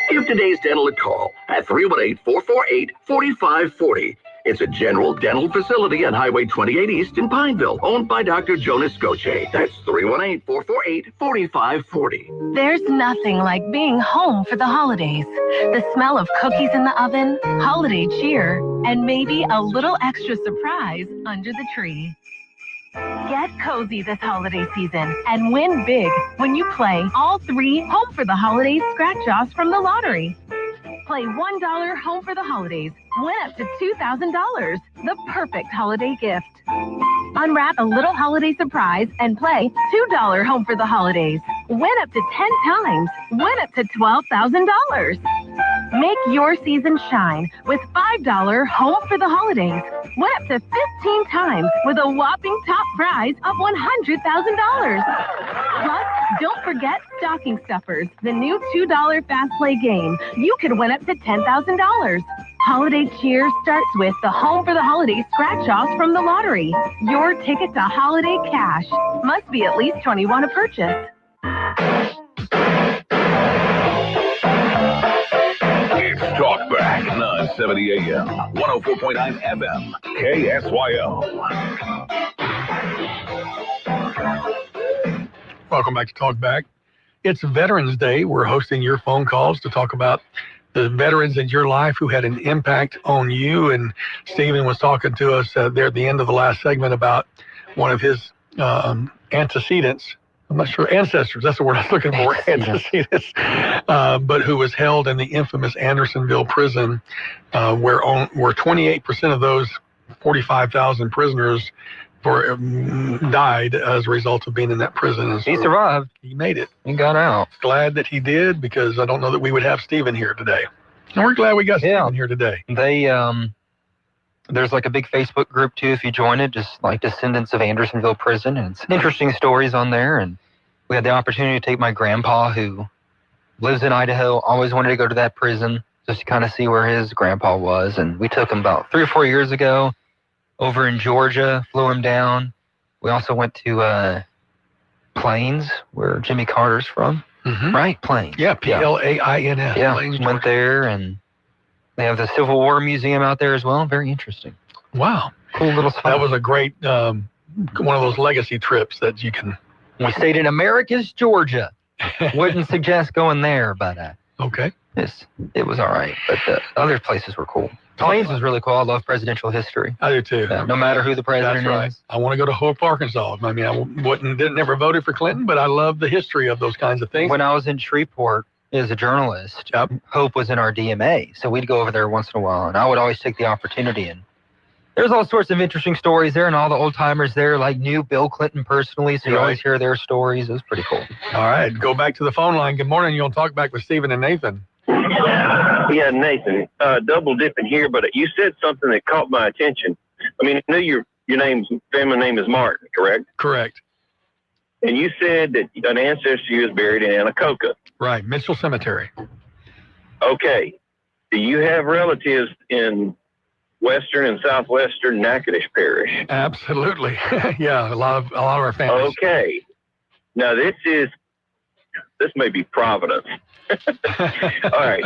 Give Today's Dental a call at 318-448-4540. It's a general dental facility on Highway 28 East in Pineville, owned by Dr. Jonas Goche. That's 318-448-4540. There's nothing like being home for the holidays. The smell of cookies in the oven, holiday cheer, and maybe a little extra surprise under the tree. Get cozy this holiday season and win big when you play all 3 Home for the Holidays scratch-offs from the lottery. Play $1 Home for the Holidays. Win up to $2,000. The perfect holiday gift. Unwrap a little holiday surprise and play $2 Home for the Holidays. Win up to 10 times. Win up to $12,000. Make your season shine with $5 Home for the Holidays. Win up to 15 times with a whopping top prize of $100,000. Plus, don't forget Stocking Stuffers, the new $2 Fast Play game. You could win up to $10,000. Holiday cheer starts with the Home for the Holidays scratch-offs from the lottery. Your ticket to holiday cash must be at least 21 to purchase. It's Talkback, 970 AM, 104.9 FM, KSYO. Welcome back to Talkback. It's Veterans Day. We're hosting your phone calls to talk about the veterans in your life who had an impact on you. And Stephen was talking to us there at the end of the last segment about one of his antecedents. I'm not sure, ancestors, that's the word I was looking for, antecedents, but who was held in the infamous Andersonville prison, where 28% of those 45,000 prisoners died as a result of being in that prison. And He survived. He made it. He got out. Glad that he did, because I don't know that we would have Stephen here today. And we're glad we got Stephen here today. They, there's like a big Facebook group too, if you join it, just like Descendants of Andersonville Prison, and it's interesting stories on there. And we had the opportunity to take my grandpa, who lives in Idaho, always wanted to go to that prison just to kind of see where his grandpa was. And we took him about 3 or 4 years ago over in Georgia, flew him down. We also went to Plains, where Jimmy Carter's from. Mm-hmm. Right, Plains. Yeah, Plains. Yeah, Plains, went there, and they have the Civil War Museum out there as well. Very interesting. Wow. Cool little spot. That was a great, one of those legacy trips that you can... We stayed in Americus, Georgia. Wouldn't suggest going there, but okay. It was all right. But the other places were cool. Plains was really cool. I love presidential history. I do too. No matter who the president is. I want to go to Hope, Arkansas. I mean, I never voted for Clinton, but I love the history of those kinds of things. When I was in Shreveport as a journalist, Hope was in our DMA, so we'd go over there once in a while, and I would always take the opportunity. And there's all sorts of interesting stories there, and all the old timers there, like knew Bill Clinton personally, so you always hear their stories. It was pretty cool. All right, go back to the phone line. Good morning. You'll talk back with Stephen and Nathan. Yeah, Nathan, double dipping here, but you said something that caught my attention. I mean, I know your family name is Martin, correct? Correct. And you said that an ancestor is buried in Anacoca. Right, Mitchell Cemetery. Okay. Do you have relatives in western and southwestern Natchitoches Parish? Absolutely. Yeah, a lot of our families. Okay. Now this may be Providence. All right.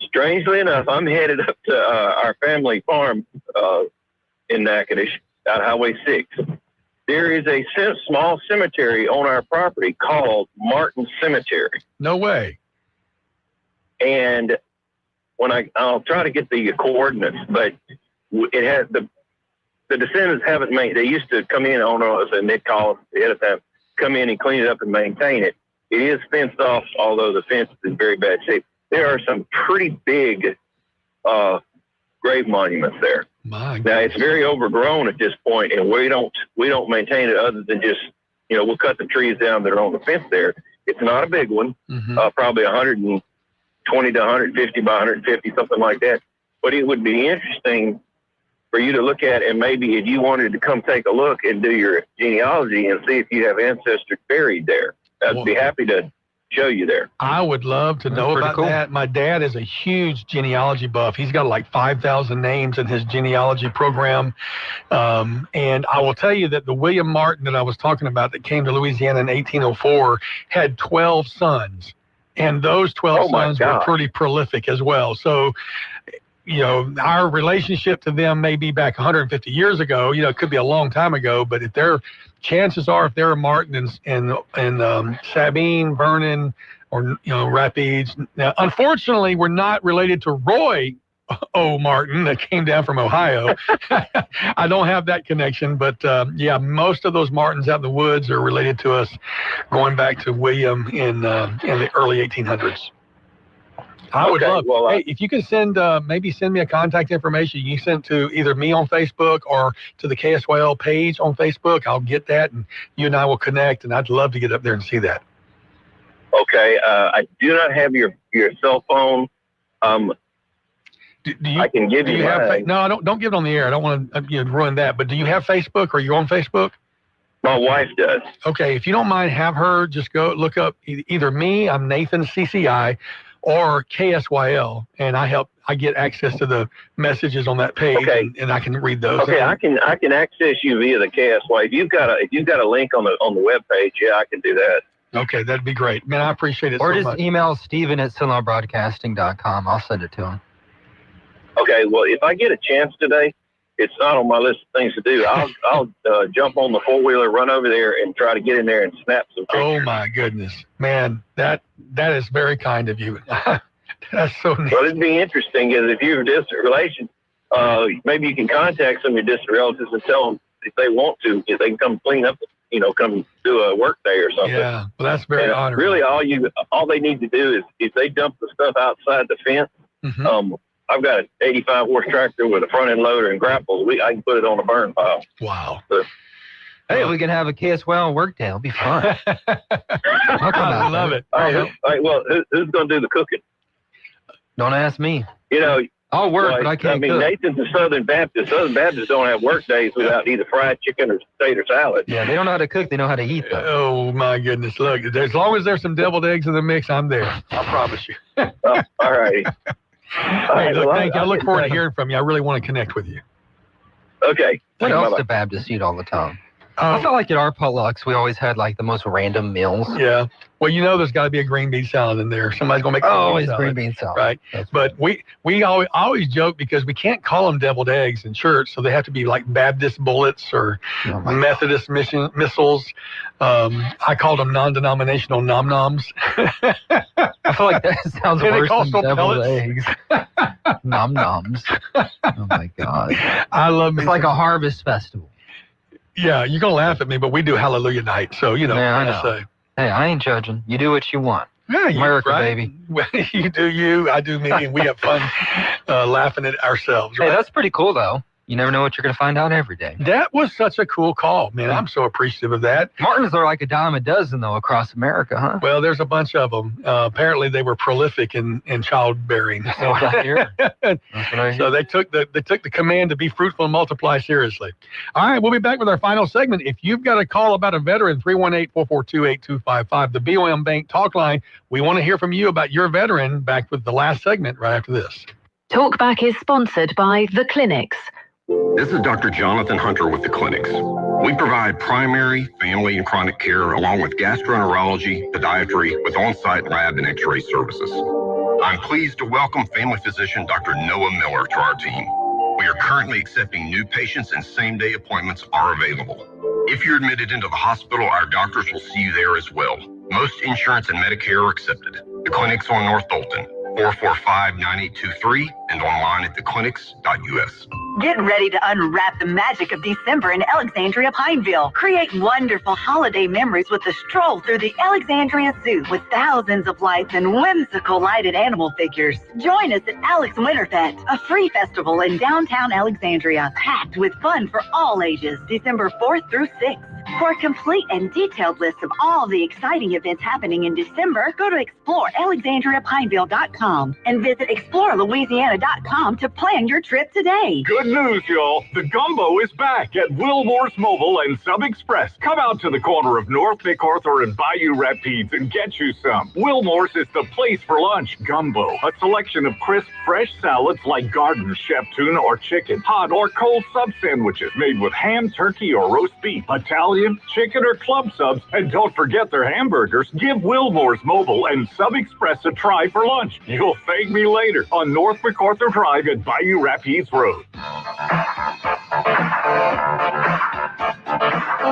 Strangely enough, I'm headed up to our family farm in Natchitoches, out Highway 6. There is a small cemetery on our property called Martin Cemetery. No way. And I'll try to get the coordinates, but it has the descendants haven't made. They used to come in on us and they'd call us ahead of time, come in and clean it up and maintain it. It is fenced off, although the fence is in very bad shape. There are some pretty big grave monuments there. Now it's very overgrown at this point, and we don't maintain it other than just we'll cut the trees down that are on the fence there. It's not a big one, probably 120 to 150 by 150, something like that. But it would be interesting for you to look at, and maybe if you wanted to come take a look and do your genealogy and see if you have ancestors buried there. I'd be happy to show you there. I would love to know about that. My dad is a huge genealogy buff. He's got like 5,000 names in his genealogy program. And I will tell you that the William Martin that I was talking about that came to Louisiana in 1804 had 12 sons. And those 12 sons were pretty prolific as well. So, you know, our relationship to them may be back 150 years ago. You know, it could be a long time ago, but if they're chances are, if there are Martin and Sabine, Vernon, or Rapides. Now, unfortunately, we're not related to Roy O. Martin that came down from Ohio. I don't have that connection, but yeah, most of those Martins out in the woods are related to us, going back to William in the early 1800s. I would love. Well, hey, if you can send me a contact information, you can send to either me on Facebook or to the KSYL page on Facebook. I'll get that, and you and I will connect. And I'd love to get up there and see that. Okay, I do not have your cell phone. I can give you. No, don't give it on the air. I don't want to ruin that. But do you have Facebook? Are you on Facebook? My wife does. Okay, if you don't mind, have her just go look up either me. I'm Nathan CCI. Or KSYL, and I get access to the messages on that page, and I can read those. Okay, I can access you via the KSY. If you've got a link on the web page, yeah, I can do that. Okay, that'd be great, man. I appreciate it. Or so just much. email Steven@SinlawBroadcasting.com. I'll send it to him. Okay, well, if I get a chance today, it's not on my list of things to do. I'll jump on the 4-wheeler, run over there, and try to get in there and snap some pictures. Oh my goodness, man, that is very kind of you. That's so neat. Well, it'd be interesting is if you're distant relations, maybe you can contact some of your distant relatives and tell them if they want to, if they can come clean up, come do a work day or something. Yeah, well, that's very honorable. Really, all they need to do is if they dump the stuff outside the fence. Mm-hmm. I've got an 85 horse tractor with a front end loader and grapples. I can put it on a burn pile. Wow. So, hey, we can have a KSYL work day. It'll be fun. I love it. All right. Well, who's going to do the cooking? Don't ask me. I'll work, but I can't cook. Nathan's a Southern Baptist. Southern Baptists don't have work days without either fried chicken or potato salad. Yeah, they don't know how to cook. They know how to eat, though. Oh, my goodness. Look, as long as there's some deviled eggs in the mix, I'm there. I promise you. All righty. Hey, look, thank you. I look forward to hearing from you. I really want to connect with you. Okay. What else do Baptists eat all the time? I felt like at our potlucks, we always had like the most random meals. Yeah. Well, there's got to be a green bean salad in there. Somebody's going to make always green bean salad. Right. But we always joke because we can't call them deviled eggs in church, so they have to be like Baptist bullets or Methodist missiles. I called them non-denominational nom-noms. I feel like that sounds worse than deviled eggs. Nom-noms. Oh, my God. I love It's like a harvest festival. Yeah, you're going to laugh at me, but we do Hallelujah Night. So, Yeah, I know. Hey, I ain't judging. You do what you want. Yeah, America, right? baby. You do you, I do me, and we have fun laughing at ourselves. Right? Hey, that's pretty cool, though. You never know what you're going to find out every day. That was such a cool call, man. I'm so appreciative of that. Martins are like a dime a dozen, though, across America, huh? Well, there's a bunch of them. Apparently, they were prolific in childbearing. That's what I hear. So they took the command to be fruitful and multiply seriously. All right, we'll be back with our final segment. If you've got a call about a veteran, 318-442-8255, the BOM Bank talk line. We want to hear from you about your veteran. Back with the last segment right after this. Talkback is sponsored by The Clinics. This is Dr. Jonathan Hunter with the Clinics. We provide primary, family, and chronic care along with gastroenterology, podiatry, with on-site lab and x-ray services. I'm pleased to welcome family physician Dr. Noah Miller to our team. We are currently accepting new patients and same-day appointments are available. If you're admitted into the hospital, our doctors will see you there as well. Most insurance and Medicare are accepted. The Clinics on North Dalton, 445-9823, and online at theclinics.us. Get ready to unwrap the magic of December in Alexandria Pineville. Create wonderful holiday memories with a stroll through the Alexandria Zoo with thousands of lights and whimsical lighted animal figures. Join us at Alex Winterfest, a free festival in downtown Alexandria, packed with fun for all ages, December 4th through 6th. For a complete and detailed list of all the exciting events happening in December, go to explorealexandriapineville.com and visit explorelouisiana.com to plan your trip today. Good news, y'all. The gumbo is back at Wilmore's Mobile and Sub Express. Come out to the corner of North MacArthur and Bayou Rapides and get you some. Wilmore's is the place for lunch. Gumbo, a selection of crisp, fresh salads like garden, chef tuna, or chicken, hot or cold sub sandwiches made with ham, turkey, or roast beef, Italian, chicken, or club subs, and don't forget their hamburgers. Give Wilmore's Mobile and Sub Express a try for lunch. You'll thank me later on North MacArthur Drive at Bayou Rapides Road.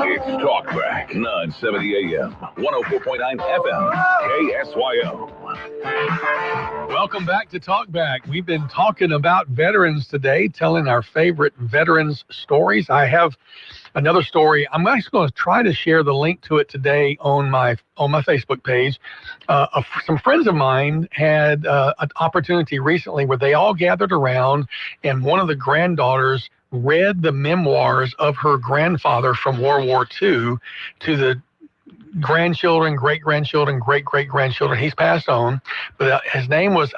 It's Talkback, 970 AM, 104.9 FM, KSYO. Welcome back to Talkback. We've been talking about veterans today, telling our favorite veterans stories. I have another story. I'm actually going to try to share the link to it today on my Facebook page. Some friends of mine had an opportunity recently where they all gathered around, and one of the granddaughters read the memoirs of her grandfather from World War II to the grandchildren, great-grandchildren, great-great-grandchildren. He's passed on, but I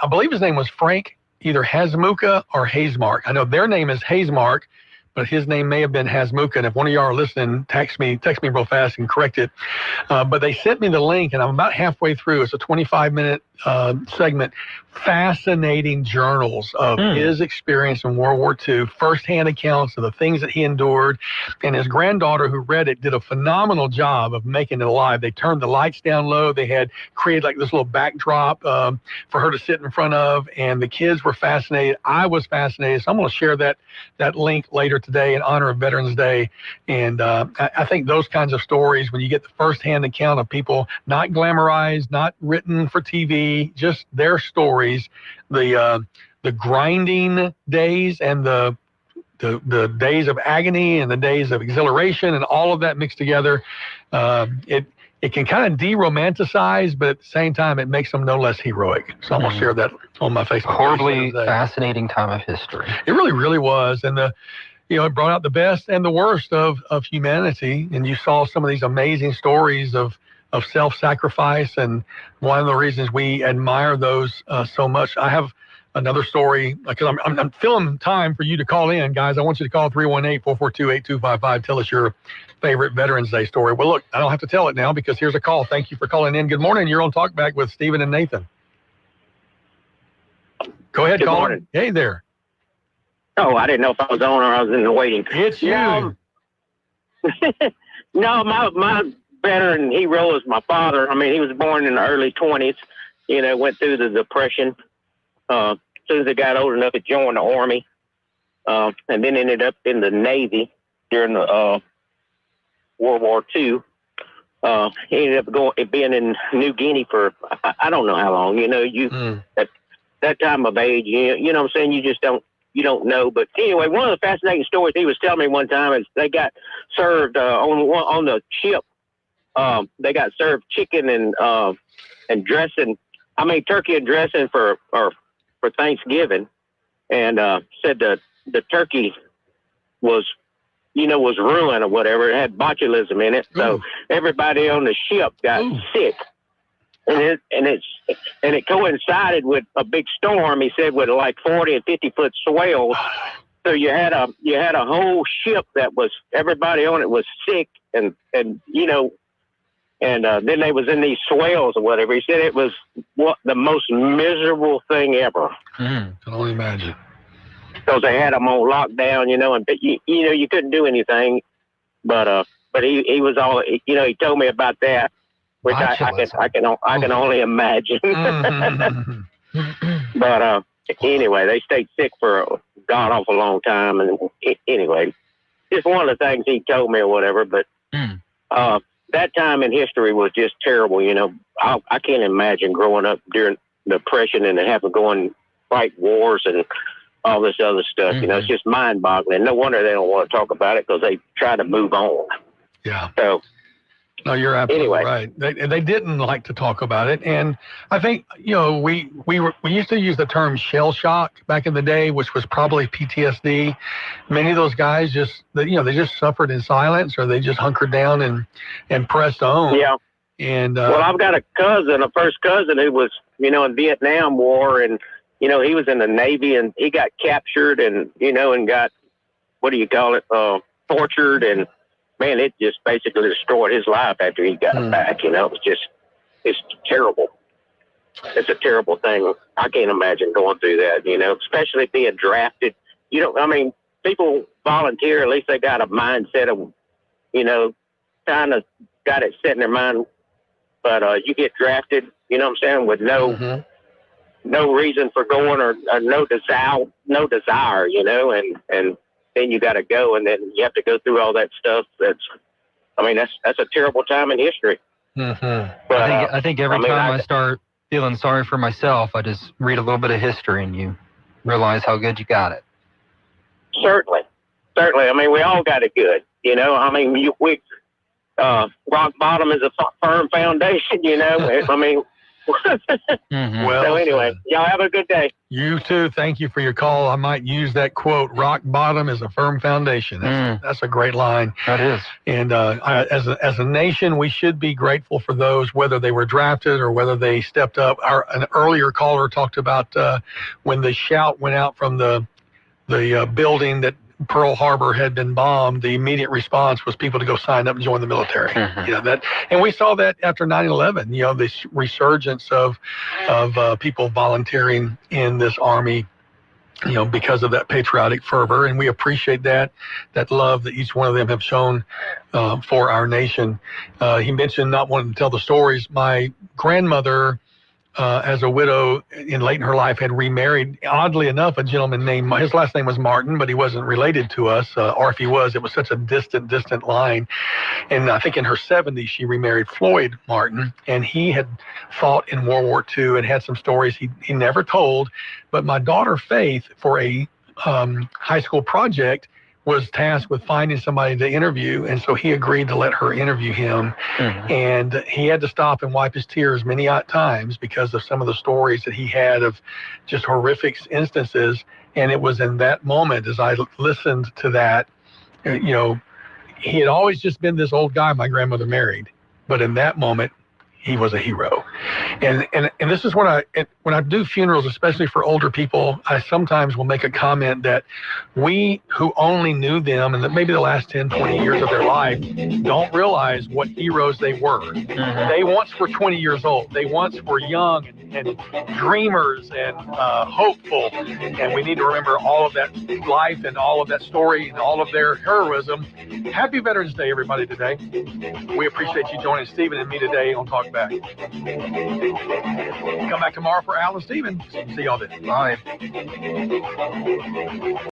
believe his name was Frank, either Hasmuka or Haysmark. I know their name is Haysmark, but his name may have been Hasmuka. And if one of y'all are listening, text me real fast and correct it. But they sent me the link, and I'm about halfway through. It's a 25-minute segment. Fascinating journals of his experience in World War II, firsthand accounts of the things that he endured. And his granddaughter, who read it, did a phenomenal job of making it alive. They turned the lights down low. They had created like this little backdrop for her to sit in front of, and the kids were fascinated. I was fascinated. So I'm going to share that link later today in honor of Veterans Day. And I think those kinds of stories, when you get the firsthand account of people, not glamorized, not written for TV, just their stories, the grinding days and the days of agony and the days of exhilaration and all of that mixed together, it can kind of de-romanticize, but at the same time, it makes them no less heroic. So I'm going to share that on my Facebook. Horribly fascinating time of history. It really, really was. And it brought out the best and the worst of humanity. And you saw some of these amazing stories of self-sacrifice, and one of the reasons we admire those so much. I have another story, because I'm filling time for you to call in, guys. I want you to call 318-442-8255. Tell us your favorite Veterans Day story. Well, look, I don't have to tell it now because here's a call. Thank you for calling in. Good morning. You're on Talkback with Stephen and Nathan. Go ahead, caller. Hey there. Oh, I didn't know if I was on or I was in the waiting. It's you. No, my veteran hero is my father. I mean, he was born in the early 20s, went through the Depression. As soon as he got old enough, he joined the Army, and then ended up in the Navy during the World War II. He ended up being in New Guinea for, I don't know how long. At that time of age, you know what I'm saying? You don't know. But anyway, one of the fascinating stories he was telling me one time is they got served on the ship. They got served chicken and dressing. I mean, turkey and dressing for Thanksgiving, and said the turkey was ruined or whatever. It had botulism in it, so everybody on the ship got sick, and it coincided with a big storm. He said with like 40 and 50 foot swells. So you had a whole ship that was, everybody on it was sick, and then they was in these swells or whatever. He said it was the most miserable thing ever. Can only imagine. Because they had them on lockdown, and you couldn't do anything. But he was all, he told me about that, which I can only imagine. But anyway, they stayed sick for a god awful long time, and anyway, just one of the things he told me or whatever. But that time in history was just terrible. I can't imagine growing up during the Depression and having to go and fight wars and all this other stuff. It's just mind-boggling. No wonder they don't want to talk about it, because they try to move on. Yeah. So No, you're absolutely right. They didn't like to talk about it, and I think we used to use the term shell shock back in the day, which was probably PTSD. Many of those guys they just suffered in silence, or they just hunkered down and pressed on. Yeah. And well, I've got a first cousin who was in Vietnam War, and he was in the Navy, and he got captured, and and got tortured, and man, it just basically destroyed his life after he got back. It's terrible. It's a terrible thing. I can't imagine going through that, especially being drafted. People volunteer, at least they got a mindset of, kind of got it set in their mind. But you get drafted, with no reason for going or no desire, and then you got to go, and then you have to go through all that stuff. That's a terrible time in history. Mm-hmm. But, I think every time I start feeling sorry for myself, I just read a little bit of history, and you realize how good you got it. Certainly. We all got it good. Rock bottom is a firm foundation. Well, so anyway, y'all have a good day. You too. Thank you for your call. I might use that quote. Rock bottom is a firm foundation. That's a great line. That is. And as a nation, we should be grateful for those, whether they were drafted or whether they stepped up. An earlier caller talked about when the shout went out from the building that Pearl Harbor had been bombed, the immediate response was people to go sign up and join the military. And we saw that after 9/11. This resurgence of people volunteering in this army, because of that patriotic fervor, and we appreciate that love that each one of them have shown for our nation. He mentioned not wanting to tell the stories. My grandmother, as a widow late in her life, had remarried, oddly enough, a gentleman named, his last name was Martin, but he wasn't related to us, or if he was, it was such a distant line. And I think in her 70s, she remarried Floyd Martin, and he had fought in World War II and had some stories he never told. But my daughter Faith, for a high school project, was tasked with finding somebody to interview, and so he agreed to let her interview him. And he had to stop and wipe his tears many times because of some of the stories that he had of just horrific instances. And it was in that moment, as I listened to that, he had always just been this old guy my grandmother married, but in that moment, he was a hero. And this is when I do funerals, especially for older people, I sometimes will make a comment that we who only knew them and maybe the last 10, 20 years of their life don't realize what heroes they were. They once were 20 years old. They once were young and dreamers and hopeful. And we need to remember all of that life and all of that story and all of their heroism. Happy Veterans Day, everybody, today. We appreciate you joining Stephen and me today on Talk Back. Come back tomorrow for Al and Steven. See y'all then. Bye.